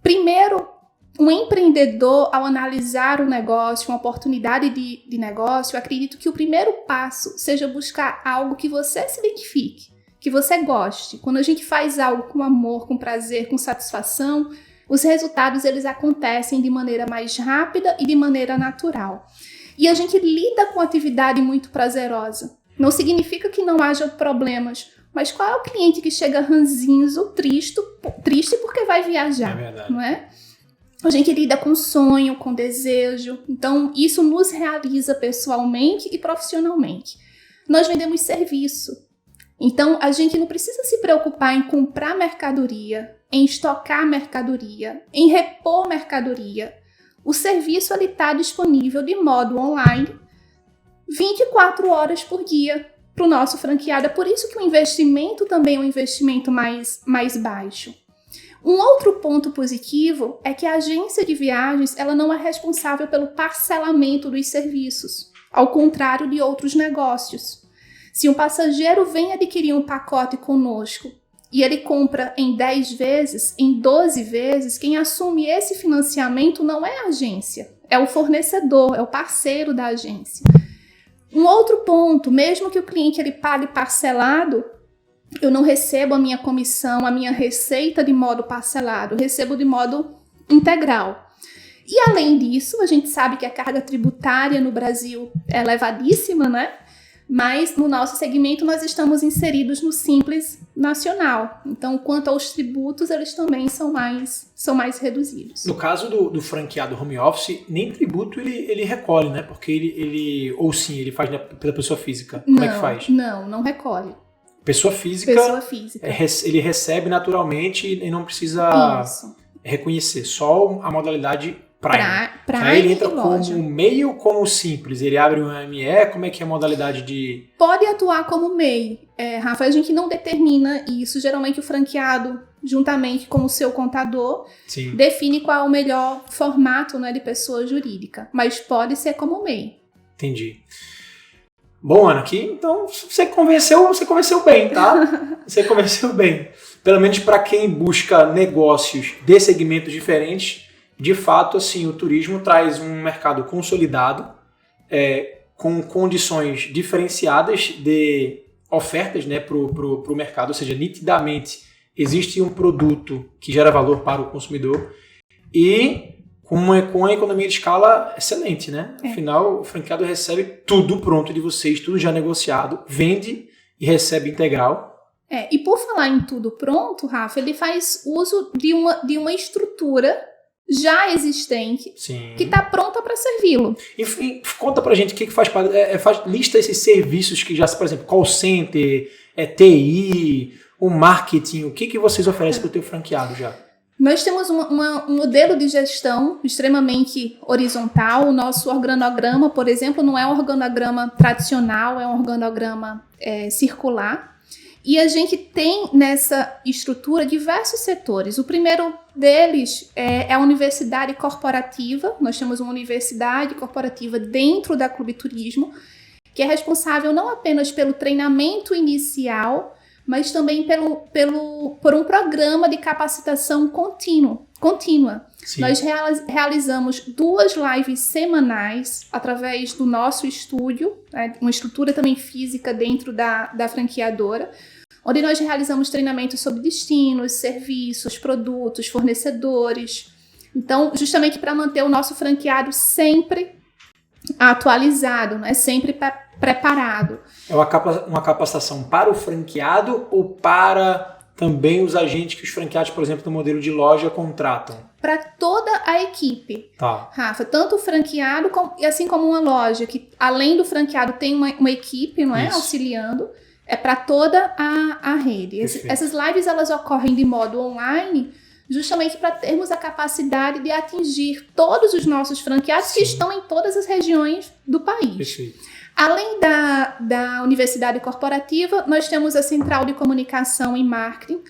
Primeiro, um empreendedor, ao analisar o negócio, uma oportunidade de negócio, eu acredito que o primeiro passo seja buscar algo que você se identifique, que você goste. Quando a gente faz algo com amor, com prazer, com satisfação, os resultados eles acontecem de maneira mais rápida e de maneira natural. E a gente lida com atividade muito prazerosa. Não significa que não haja problemas, mas qual é o cliente que chega ranzinzo, triste porque vai viajar, não é? A gente lida com sonho, com desejo, então isso nos realiza pessoalmente e profissionalmente. Nós vendemos serviço, então a gente não precisa se preocupar em comprar mercadoria, em estocar mercadoria, em repor mercadoria. O serviço está disponível de modo online 24 horas por dia para o nosso franqueado. É por isso que o investimento também é um investimento mais baixo. Um outro ponto positivo é que a agência de viagens ela não é responsável pelo parcelamento dos serviços, ao contrário de outros negócios. Se um passageiro vem adquirir um pacote conosco e ele compra em 10 vezes, em 12 vezes, quem assume esse financiamento não é a agência, é o fornecedor, é o parceiro da agência. Um outro ponto, mesmo que o cliente ele pague parcelado, eu não recebo a minha comissão, a minha receita de modo parcelado, eu recebo de modo integral. E além disso, a gente sabe que a carga tributária no Brasil é elevadíssima, né? Mas no nosso segmento nós estamos inseridos no Simples Nacional. Então, quanto aos tributos, eles também são mais reduzidos. No caso do franqueado home office, nem tributo ele recolhe, né? Porque ele faz pela pessoa física. Como é que faz? Não recolhe. Pessoa física. Ele recebe naturalmente e não precisa reconhecer. Só a modalidade Prime. Aí ele entra como MEI ou como Simples? Ele abre um ME? Como é que é a modalidade de... Pode atuar como MEI. Rafa, a gente não determina isso. Geralmente o franqueado, juntamente com o seu contador, define qual é o melhor formato, né, de pessoa jurídica. Mas pode ser como MEI. Entendi. Bom, Ana, aqui, então você convenceu bem, tá? Você convenceu bem. Pelo menos para quem busca negócios de segmentos diferentes, de fato, assim, o turismo traz um mercado consolidado, com condições diferenciadas de ofertas, né, para o mercado, ou seja, nitidamente existe um produto que gera valor para o consumidor e com uma economia de escala excelente, né? Afinal, o franqueado recebe tudo pronto de vocês, tudo já negociado, vende e recebe integral. E por falar em tudo pronto, Rafa, ele faz uso de uma estrutura já existente, que está pronta para servi-lo. Enfim, conta pra gente o que faz parte. Lista esses serviços que já, por exemplo, call center, TI, o marketing, o que vocês oferecem para o teu franqueado já? Nós temos um modelo de gestão extremamente horizontal. O nosso organograma, por exemplo, não é um organograma tradicional, é um organograma circular. E a gente tem nessa estrutura diversos setores. O primeiro deles é a universidade corporativa. Nós temos uma universidade corporativa dentro da Clube Turismo, que é responsável não apenas pelo treinamento inicial, mas também por um programa de capacitação contínua. Sim. Nós realizamos 2 lives semanais através do nosso estúdio, uma estrutura também física dentro da franqueadora, onde nós realizamos treinamentos sobre destinos, serviços, produtos, fornecedores. Então, justamente para manter o nosso franqueado sempre atualizado, né? Sempre preparado. É uma capacitação para o franqueado ou para também os agentes que os franqueados, por exemplo, no modelo de loja, contratam? Para toda a equipe, Tá. Rafa, tanto o franqueado, assim como uma loja, que além do franqueado tem uma equipe, não é, auxiliando, é para toda a rede. Essas lives elas ocorrem de modo online, justamente para termos a capacidade de atingir todos os nossos franqueados que estão em todas as regiões do país. Perfeito. Além da universidade corporativa, nós temos a central de comunicação e marketing.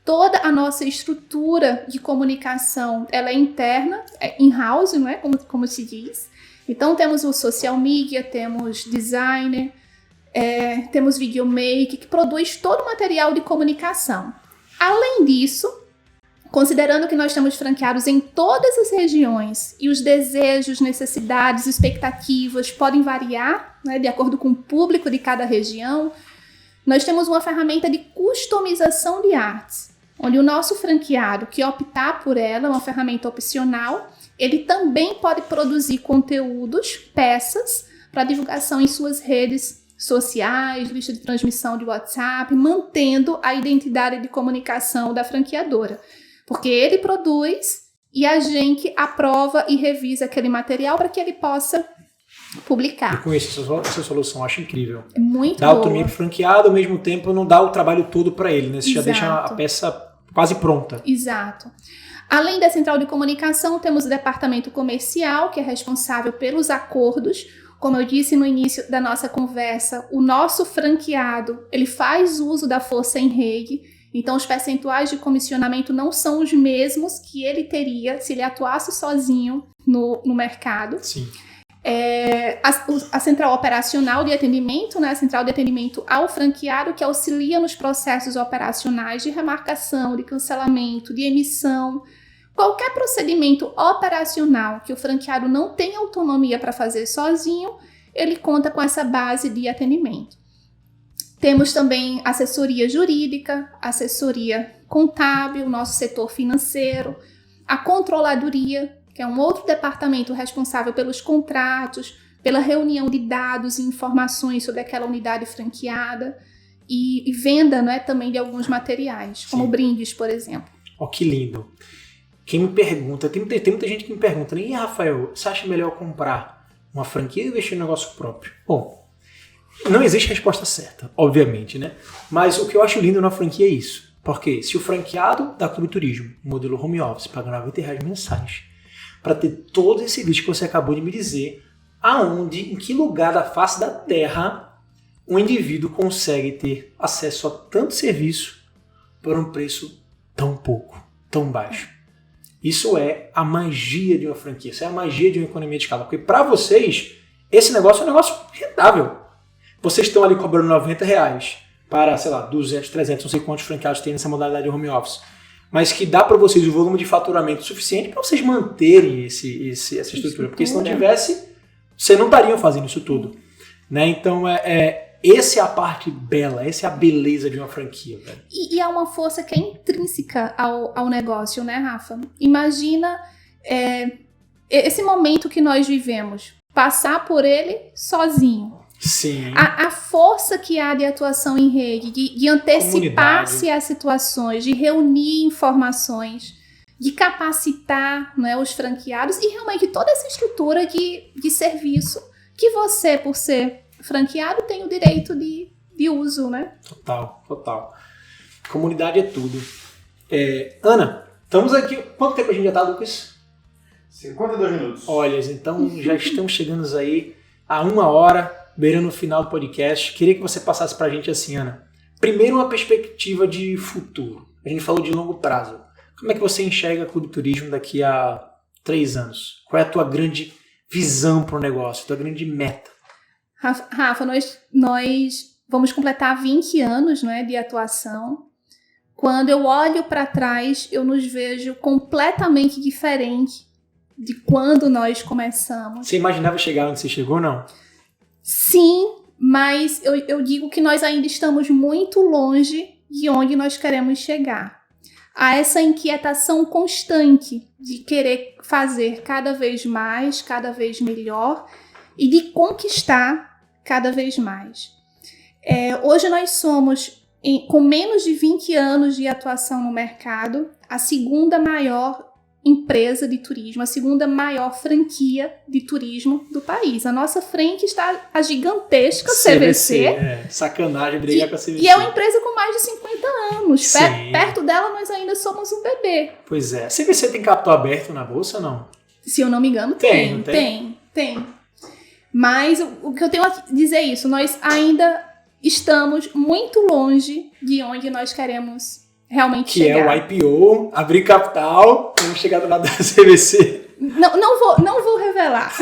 Toda a nossa estrutura de comunicação, ela é interna, é in-house, não é? Como se diz. Então, temos o social media, temos designer, temos videomaker, que produz todo o material de comunicação. Além disso, considerando que nós temos franqueados em todas as regiões e os desejos, necessidades, expectativas podem variar, né, de acordo com o público de cada região, nós temos uma ferramenta de customização de artes, onde o nosso franqueado que optar por ela, uma ferramenta opcional, ele também pode produzir conteúdos, peças, para divulgação em suas redes sociais, lista de transmissão de WhatsApp, mantendo a identidade de comunicação da franqueadora. Porque ele produz e a gente aprova e revisa aquele material para que ele possa publicar. Eu conheço essa solução, acho incrível. É muito dá boa. Autonomia pro franqueado, ao mesmo tempo não dá o trabalho todo para ele, né? Você já deixa a peça quase pronta. Exato. Além da central de comunicação, temos o departamento comercial, que é responsável pelos acordos. Como eu disse no início da nossa conversa, o nosso franqueado, ele faz uso da força em rede, então os percentuais de comissionamento não são os mesmos que ele teria se ele atuasse sozinho no mercado. Sim. A central operacional de atendimento, né, a central de atendimento ao franqueado, que auxilia nos processos operacionais de remarcação, de cancelamento, de emissão. Qualquer procedimento operacional que o franqueado não tenha autonomia para fazer sozinho, ele conta com essa base de atendimento. Temos também assessoria jurídica, assessoria contábil, nosso setor financeiro, a controladoria, que é um outro departamento responsável pelos contratos, pela reunião de dados e informações sobre aquela unidade franqueada e venda, né, também de alguns materiais, como brindes, por exemplo. Ó, que lindo. Quem me pergunta, tem muita gente que me pergunta, e Rafael, você acha melhor comprar uma franquia ou investir no negócio próprio? Bom, não existe resposta certa, obviamente, né? Mas o que eu acho lindo na franquia é isso. Porque se o franqueado da Clube Turismo, modelo home office, paga R$90 mensais, para ter todo esse serviço que você acabou de me dizer, em que lugar da face da Terra um indivíduo consegue ter acesso a tanto serviço por um preço tão pouco, tão baixo. Isso é a magia de uma franquia, isso é a magia de uma economia de escala. Porque para vocês, esse negócio é um negócio rentável. Vocês estão ali cobrando R$90 para, sei lá, 200, 300, não sei quantos franqueados tem nessa modalidade de home office. Mas que dá para vocês o volume de faturamento suficiente para vocês manterem essa estrutura. Porque se não tivesse, vocês não estariam fazendo isso tudo. Né? Então, essa é a parte bela, essa é a beleza de uma franquia. Velho. E é uma força que é intrínseca ao negócio, né, Rafa? Imagina esse momento que nós vivemos, passar por ele sozinho. Sim. A força que há de atuação em rede, de antecipar-se às situações, de reunir informações, de capacitar, né, os franqueados e realmente toda essa estrutura de serviço que você, por ser franqueado, tem o direito de uso, né? Total. Comunidade é tudo. Ana, estamos aqui. Quanto tempo a gente já está, Lucas? 52 minutos. Olha, então já estamos chegando aí a 1 hora, beirando o final do podcast. Queria que você passasse para a gente assim, Ana. Primeiro, uma perspectiva de futuro. A gente falou de longo prazo. Como é que você enxerga a Clube Turismo daqui a 3 anos? Qual é a tua grande visão para o negócio, a tua grande meta? Rafa, nós vamos completar 20 anos, né, de atuação. Quando eu olho para trás, eu nos vejo completamente diferente de quando nós começamos. Você imaginava chegar onde você chegou, não? Sim, mas eu digo que nós ainda estamos muito longe de onde nós queremos chegar. Há essa inquietação constante de querer fazer cada vez mais, cada vez melhor e de conquistar cada vez mais. Hoje nós somos com menos de 20 anos de atuação no mercado, a segunda maior empresa de turismo, a segunda maior franquia de turismo do país. À nossa frente está a gigantesca CVC. Sacanagem brigar com a CVC. E é uma empresa com mais de 50 anos. Perto dela, nós ainda somos um bebê. Pois é. A CVC tem capital aberto na bolsa ou não? Se eu não me engano, tem. Mas o que eu tenho a dizer é isso. Nós ainda estamos muito longe de onde nós queremos realmente chegar. Que é o IPO, abrir capital, vamos chegar do lado da CVC. Não vou revelar.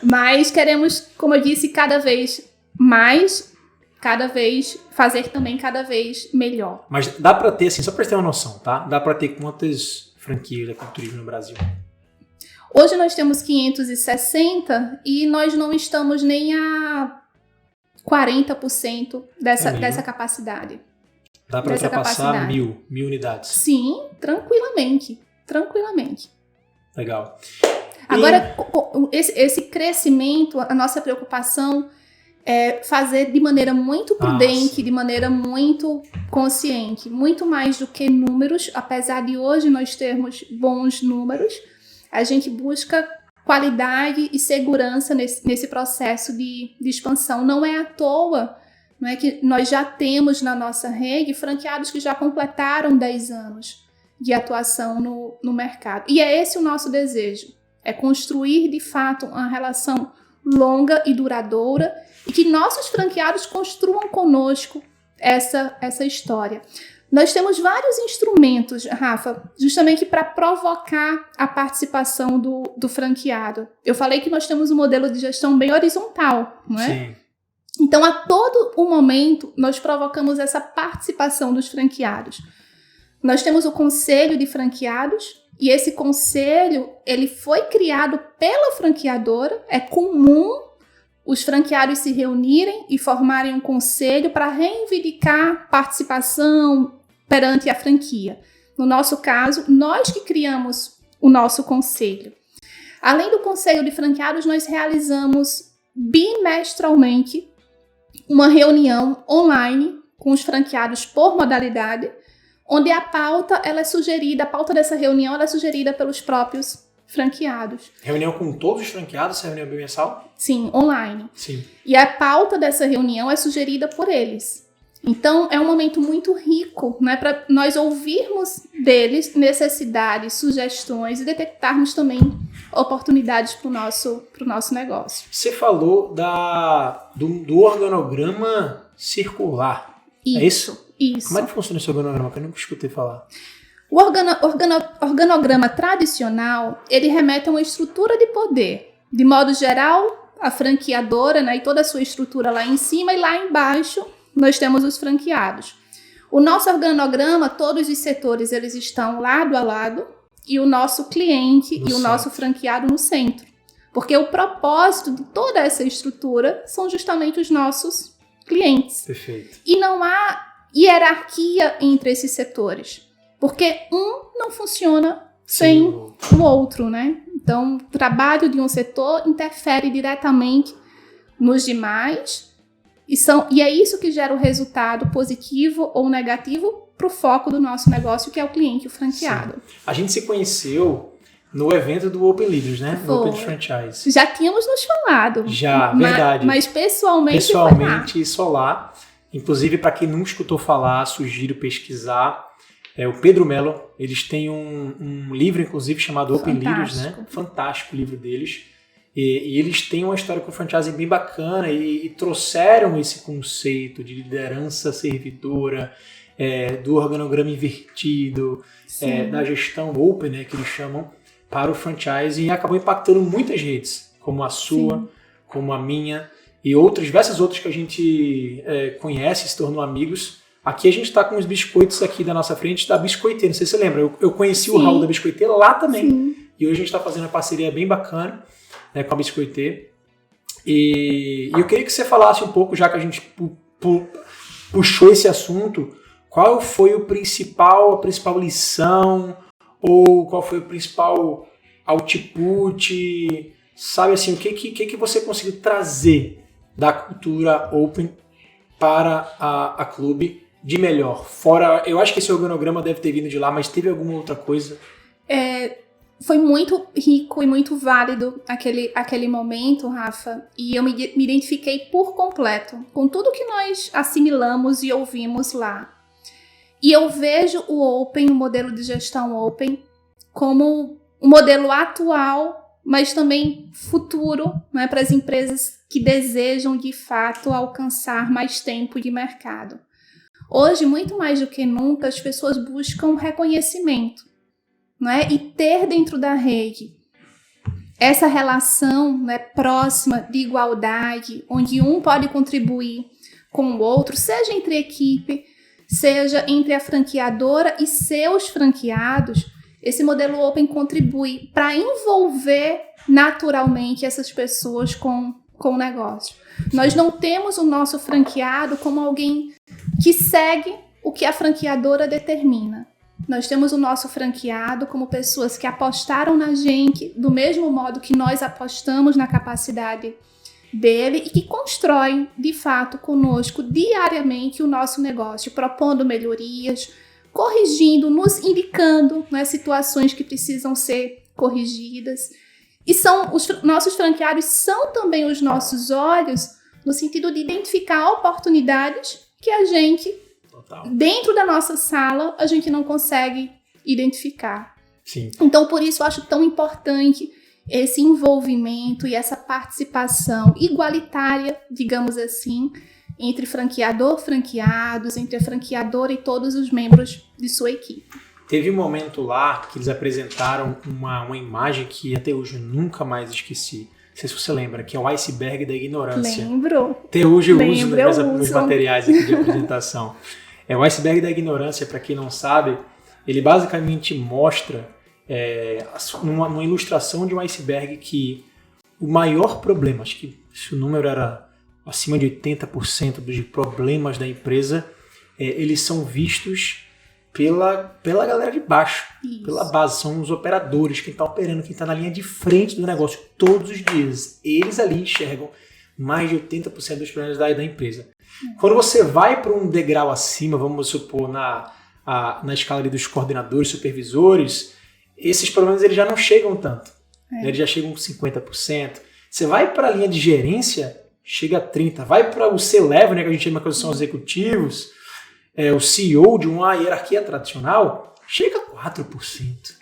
Mas queremos, como eu disse, cada vez mais, fazer também cada vez melhor. Mas dá pra ter, assim, só pra ter uma noção, tá? Dá pra ter quantas franquias de turismo no Brasil? Hoje nós temos 560 e nós não estamos nem a 40% dessa capacidade. Dá para ultrapassar 1.000 unidades. Sim, tranquilamente. Legal. Agora, esse crescimento, a nossa preocupação é fazer de maneira muito prudente, de maneira muito consciente. Muito mais do que números, apesar de hoje nós termos bons números, a gente busca qualidade e segurança nesse processo de expansão. Não é à toa, não é que nós já temos na nossa rede franqueados que já completaram 10 anos de atuação no mercado. E é esse o nosso desejo, é construir de fato uma relação longa e duradoura e que nossos franqueados construam conosco essa história. Nós temos vários instrumentos, Rafa, justamente para provocar a participação do franqueado. Eu falei que nós temos um modelo de gestão bem horizontal, não é? Sim. Então, a todo o momento, nós provocamos essa participação dos franqueados. Nós temos o Conselho de Franqueados, e esse conselho, ele foi criado pela franqueadora. É comum os franqueados se reunirem e formarem um conselho para reivindicar participação perante a franquia. No nosso caso, nós que criamos o nosso conselho. Além do Conselho de Franqueados, nós realizamos bimestralmente uma reunião online com os franqueados por modalidade, onde a pauta dessa reunião ela é sugerida pelos próprios franqueados. Reunião com todos os franqueados, essa reunião bimensal? Sim, online. Sim. E a pauta dessa reunião é sugerida por eles. Então, é um momento muito rico, né, para nós ouvirmos deles necessidades, sugestões e detectarmos também oportunidades para o nosso negócio. Você falou do organograma circular. Isso, é isso? Isso. Como é que funciona esse organograma? Que eu nunca escutei falar. O organograma tradicional, ele remete a uma estrutura de poder. De modo geral, a franqueadora, né, e toda a sua estrutura lá em cima, e lá embaixo nós temos os franqueados. O nosso organograma, todos os setores, eles estão lado a lado, e o nosso cliente e o nosso franqueado no centro. Porque o propósito de toda essa estrutura são justamente os nossos clientes. Perfeito. E não há hierarquia entre esses setores. Porque um não funciona sem o outro, né? Então, o trabalho de um setor interfere diretamente nos demais e é isso que gera o resultado positivo ou negativo para o foco do nosso negócio, que é o cliente, o franqueado. Sim. A gente se conheceu no evento do Open Leaders, né? No Open Franchise. Já tínhamos nos falado. Já, verdade. Mas pessoalmente só lá. Inclusive, para quem nunca escutou falar, sugiro pesquisar. O Pedro Mello, eles têm um livro, inclusive, chamado Open Leaders, né? Fantástico o livro deles. E eles têm uma história com o franchising bem bacana e trouxeram esse conceito de liderança servidora, do organograma invertido, da gestão open, né, que eles chamam, para o franchising, e acabou impactando muitas redes, como a sua, Sim. como a minha, e diversas outras que a gente conhece, se tornou amigos. Aqui a gente está com os biscoitos aqui da nossa frente, da Biscoiteira. Não sei se você lembra, eu conheci Sim. o Raul da Biscoiteira lá também. Sim. E hoje a gente está fazendo uma parceria bem bacana, né, com a Biscoiteira. E eu queria que você falasse um pouco, já que a gente puxou esse assunto, qual foi a principal lição, ou qual foi o principal output, sabe assim, o que você conseguiu trazer da cultura open para a Clube de melhor? Fora, eu acho que esse organograma deve ter vindo de lá, mas teve alguma outra coisa? Foi muito rico e muito válido aquele momento, Rafa, e eu me identifiquei por completo com tudo que nós assimilamos e ouvimos lá. E eu vejo o Open, o modelo de gestão Open, como um modelo atual, mas também futuro, né, para as empresas que desejam, de fato, alcançar mais tempo de mercado. Hoje, muito mais do que nunca, as pessoas buscam reconhecimento, né, e ter dentro da rede essa relação, né, próxima de igualdade, onde um pode contribuir com o outro, seja entre equipe, seja entre a franqueadora e seus franqueados. Esse modelo Open contribui para envolver naturalmente essas pessoas com o negócio. Nós não temos o nosso franqueado como alguém que segue o que a franqueadora determina. Nós temos o nosso franqueado como pessoas que apostaram na gente do mesmo modo que nós apostamos na capacidade dele e que constroem, de fato, conosco diariamente o nosso negócio, propondo melhorias, corrigindo, nos indicando, né, situações que precisam ser corrigidas. E os nossos franqueados são também os nossos olhos no sentido de identificar oportunidades que a gente, dentro da nossa sala, a gente não consegue identificar. Sim. Então, por isso, eu acho tão importante esse envolvimento e essa participação igualitária, digamos assim, entre franqueador, franqueados, entre a franqueadora e todos os membros de sua equipe. Teve um momento lá que eles apresentaram uma imagem que até hoje eu nunca mais esqueci. Não sei se você lembra, que é o iceberg da ignorância. Lembro. Até hoje eu uso nos materiais aqui de apresentação. O iceberg da ignorância, para quem não sabe, ele basicamente mostra numa ilustração de um iceberg que o maior problema, acho que se o número era acima de 80% dos problemas da empresa, eles são vistos pela galera de baixo, Isso. Pela base, são os operadores, quem está operando, quem está na linha de frente do negócio todos os dias. Eles ali enxergam mais de 80% dos problemas da empresa. Quando você vai para um degrau acima, vamos supor, na escala ali dos coordenadores, supervisores, esses problemas eles já não chegam tanto. Eles já chegam com 50%. Você vai para a linha de gerência, chega a 30%. Vai para o C-Level, né, que a gente chama que são executivos, o CEO de uma hierarquia tradicional, chega a 4%.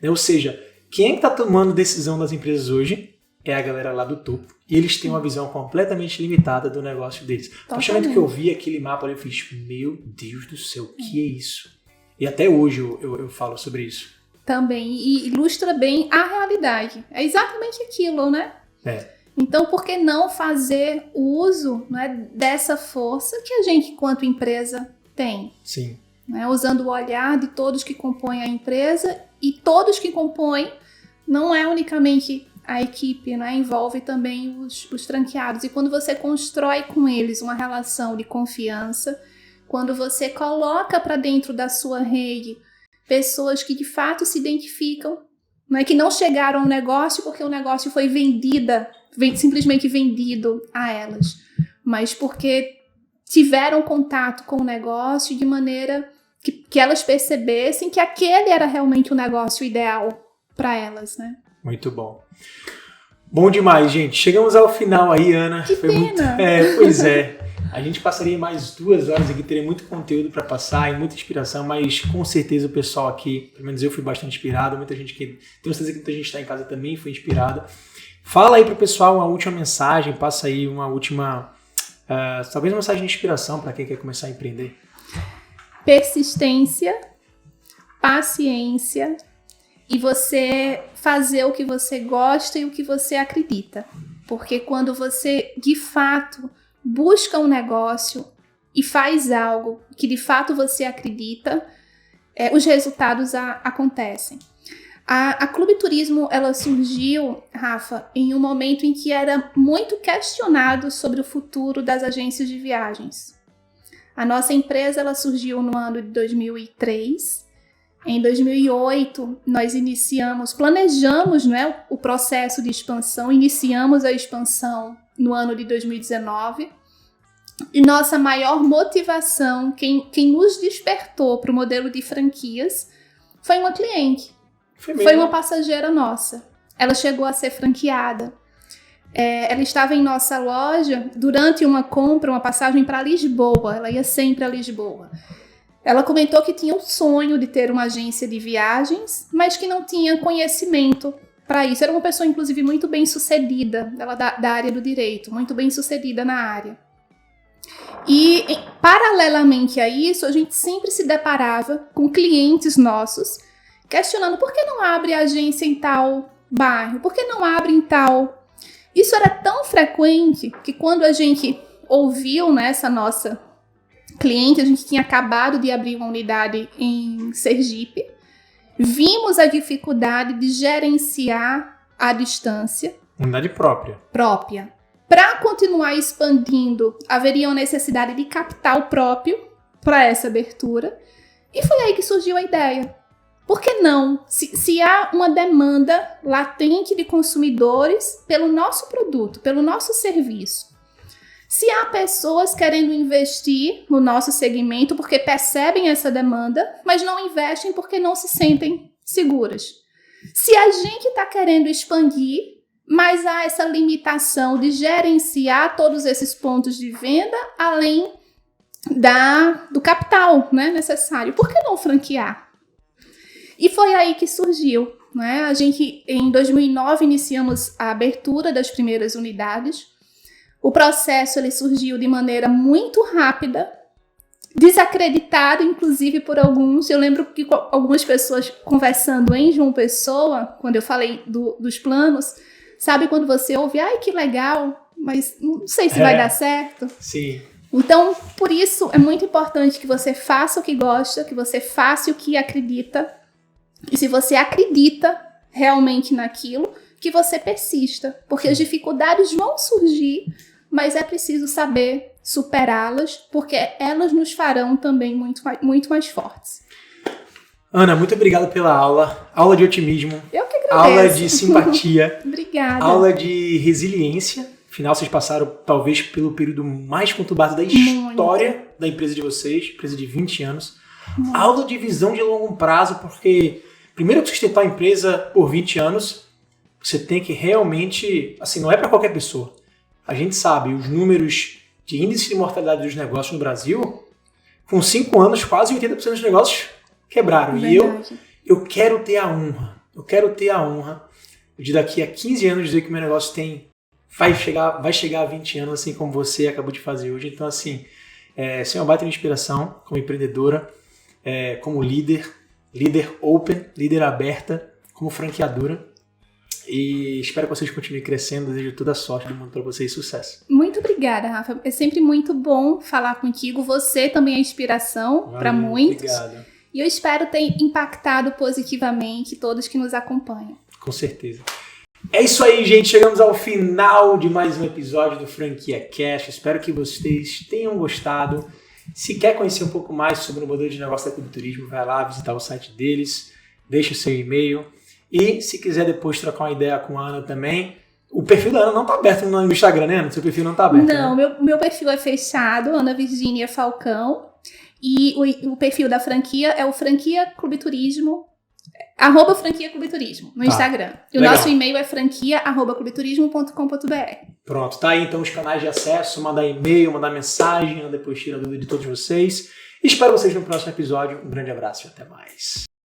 Ou seja, quem está tomando decisão das empresas hoje é a galera lá do topo. E eles têm uma visão completamente limitada do negócio deles. A partir do momento que eu vi aquele mapa, eu fiz, meu Deus do céu, o que é isso? E até hoje eu falo sobre isso. Também, e ilustra bem a realidade. É exatamente aquilo, né? Então, por que não fazer uso, né, dessa força que a gente, enquanto empresa, tem? Sim. Né? Usando o olhar de todos que compõem a empresa, e todos que compõem não é unicamente a equipe, né? Envolve também os franqueados. E quando você constrói com eles uma relação de confiança, quando você coloca para dentro da sua rede pessoas que de fato se identificam, né? Que não chegaram ao negócio porque o negócio foi simplesmente vendido a elas, mas porque tiveram contato com o negócio de maneira que elas percebessem que aquele era realmente o negócio ideal para elas, né? Muito bom. Bom demais, gente. Chegamos ao final aí, Ana. Que pena! Pois é. A gente passaria mais 2 horas aqui, teria muito conteúdo para passar e muita inspiração, mas com certeza o pessoal aqui, pelo menos eu fui bastante inspirado, muita gente que, tenho certeza que muita gente está em casa também foi inspirada. Fala aí pro pessoal uma última mensagem, passa aí uma última, talvez uma mensagem de inspiração para quem quer começar a empreender. Persistência, paciência e você fazer o que você gosta e o que você acredita. Porque quando você, de fato, busca um negócio e faz algo que de fato você acredita, os resultados acontecem. A Clube Turismo, ela surgiu, Rafa, em um momento em que era muito questionado sobre o futuro das agências de viagens. A nossa empresa, ela surgiu no ano de 2003. Em 2008, nós planejamos, né, o processo de expansão, iniciamos a expansão no ano de 2019. E nossa maior motivação, quem nos despertou para o modelo de franquias, foi uma cliente. Foi uma passageira nossa. Ela chegou a ser franqueada. Ela estava em nossa loja durante uma compra, uma passagem para Lisboa. Ela ia sempre a Lisboa. Ela comentou que tinha o sonho de ter uma agência de viagens, mas que não tinha conhecimento para isso. Era uma pessoa, inclusive, muito bem sucedida, ela da área do direito, muito bem sucedida na área. E, paralelamente a isso, a gente sempre se deparava com clientes nossos questionando por que não abre agência em tal bairro, por que não abre em tal. Isso era tão frequente que quando a gente ouviu, né, essa nossa cliente, a gente tinha acabado de abrir uma unidade em Sergipe, vimos a dificuldade de gerenciar à distância. Unidade própria. Para continuar expandindo, haveria uma necessidade de capital próprio para essa abertura. E foi aí que surgiu a ideia. Por que não? Se há uma demanda latente de consumidores pelo nosso produto, pelo nosso serviço. Se há pessoas querendo investir no nosso segmento porque percebem essa demanda, mas não investem porque não se sentem seguras. Se a gente está querendo expandir, mas há essa limitação de gerenciar todos esses pontos de venda, além do capital, né, necessário. Por que não franquear? E foi aí que surgiu, né? A gente, em 2009, iniciamos a abertura das primeiras unidades. O processo ele surgiu de maneira muito rápida, desacreditado, inclusive, por alguns. Eu lembro que algumas pessoas conversando em João Pessoa, quando eu falei dos planos, sabe quando você ouve, ai, que legal, mas não sei se vai dar certo. Sim. Então, por isso, é muito importante que você faça o que gosta, que você faça o que acredita. E se você acredita realmente naquilo, que você persista. Porque as dificuldades vão surgir, mas é preciso saber superá-las, porque elas nos farão também muito mais fortes. Ana, muito obrigado pela aula. Aula de otimismo. Eu que agradeço. Aula de simpatia. Obrigada. Aula de resiliência. Afinal, vocês passaram talvez pelo período mais conturbado da história da empresa de vocês, empresa de 20 anos. Muito. Aula de visão de longo prazo, porque primeiro que sustentar a empresa por 20 anos, você tem que realmente, assim, não é para qualquer pessoa. A gente sabe, os números de índice de mortalidade dos negócios no Brasil, com 5 anos, quase 80% dos negócios quebraram. Verdade. E eu quero ter a honra de daqui a 15 anos dizer que o meu negócio vai chegar a 20 anos, assim como você acabou de fazer hoje. Então, assim, você é uma baita de inspiração como empreendedora, como líder open, líder aberta, como franqueadora. E espero que vocês continuem crescendo. Desejo toda a sorte do mundo para vocês e sucesso. Muito obrigada, Rafa. É sempre muito bom falar contigo. Você também é inspiração para muitos. Obrigado. E eu espero ter impactado positivamente todos que nos acompanham. Com certeza. É isso aí, gente. Chegamos ao final de mais um episódio do Franquia Cast. Espero que vocês tenham gostado. Se quer conhecer um pouco mais sobre o modelo de negócio da Clube Turismo, vai lá visitar o site deles, deixa o seu e-mail. E se quiser depois trocar uma ideia com a Ana também, o perfil da Ana não está aberto no Instagram, né, Ana? Seu perfil não está aberto. Não, né? meu perfil é fechado, Ana Virgínia Falcão. E o perfil da franquia é o Franquia Clube Turismo, @Franquia Clube Turismo, no Instagram. E o nosso e-mail é franquia@clubeturismo.com.br. Pronto, tá aí então os canais de acesso, mandar e-mail, mandar mensagem, depois tira a dúvida de todos vocês. Espero vocês no próximo episódio. Um grande abraço e até mais.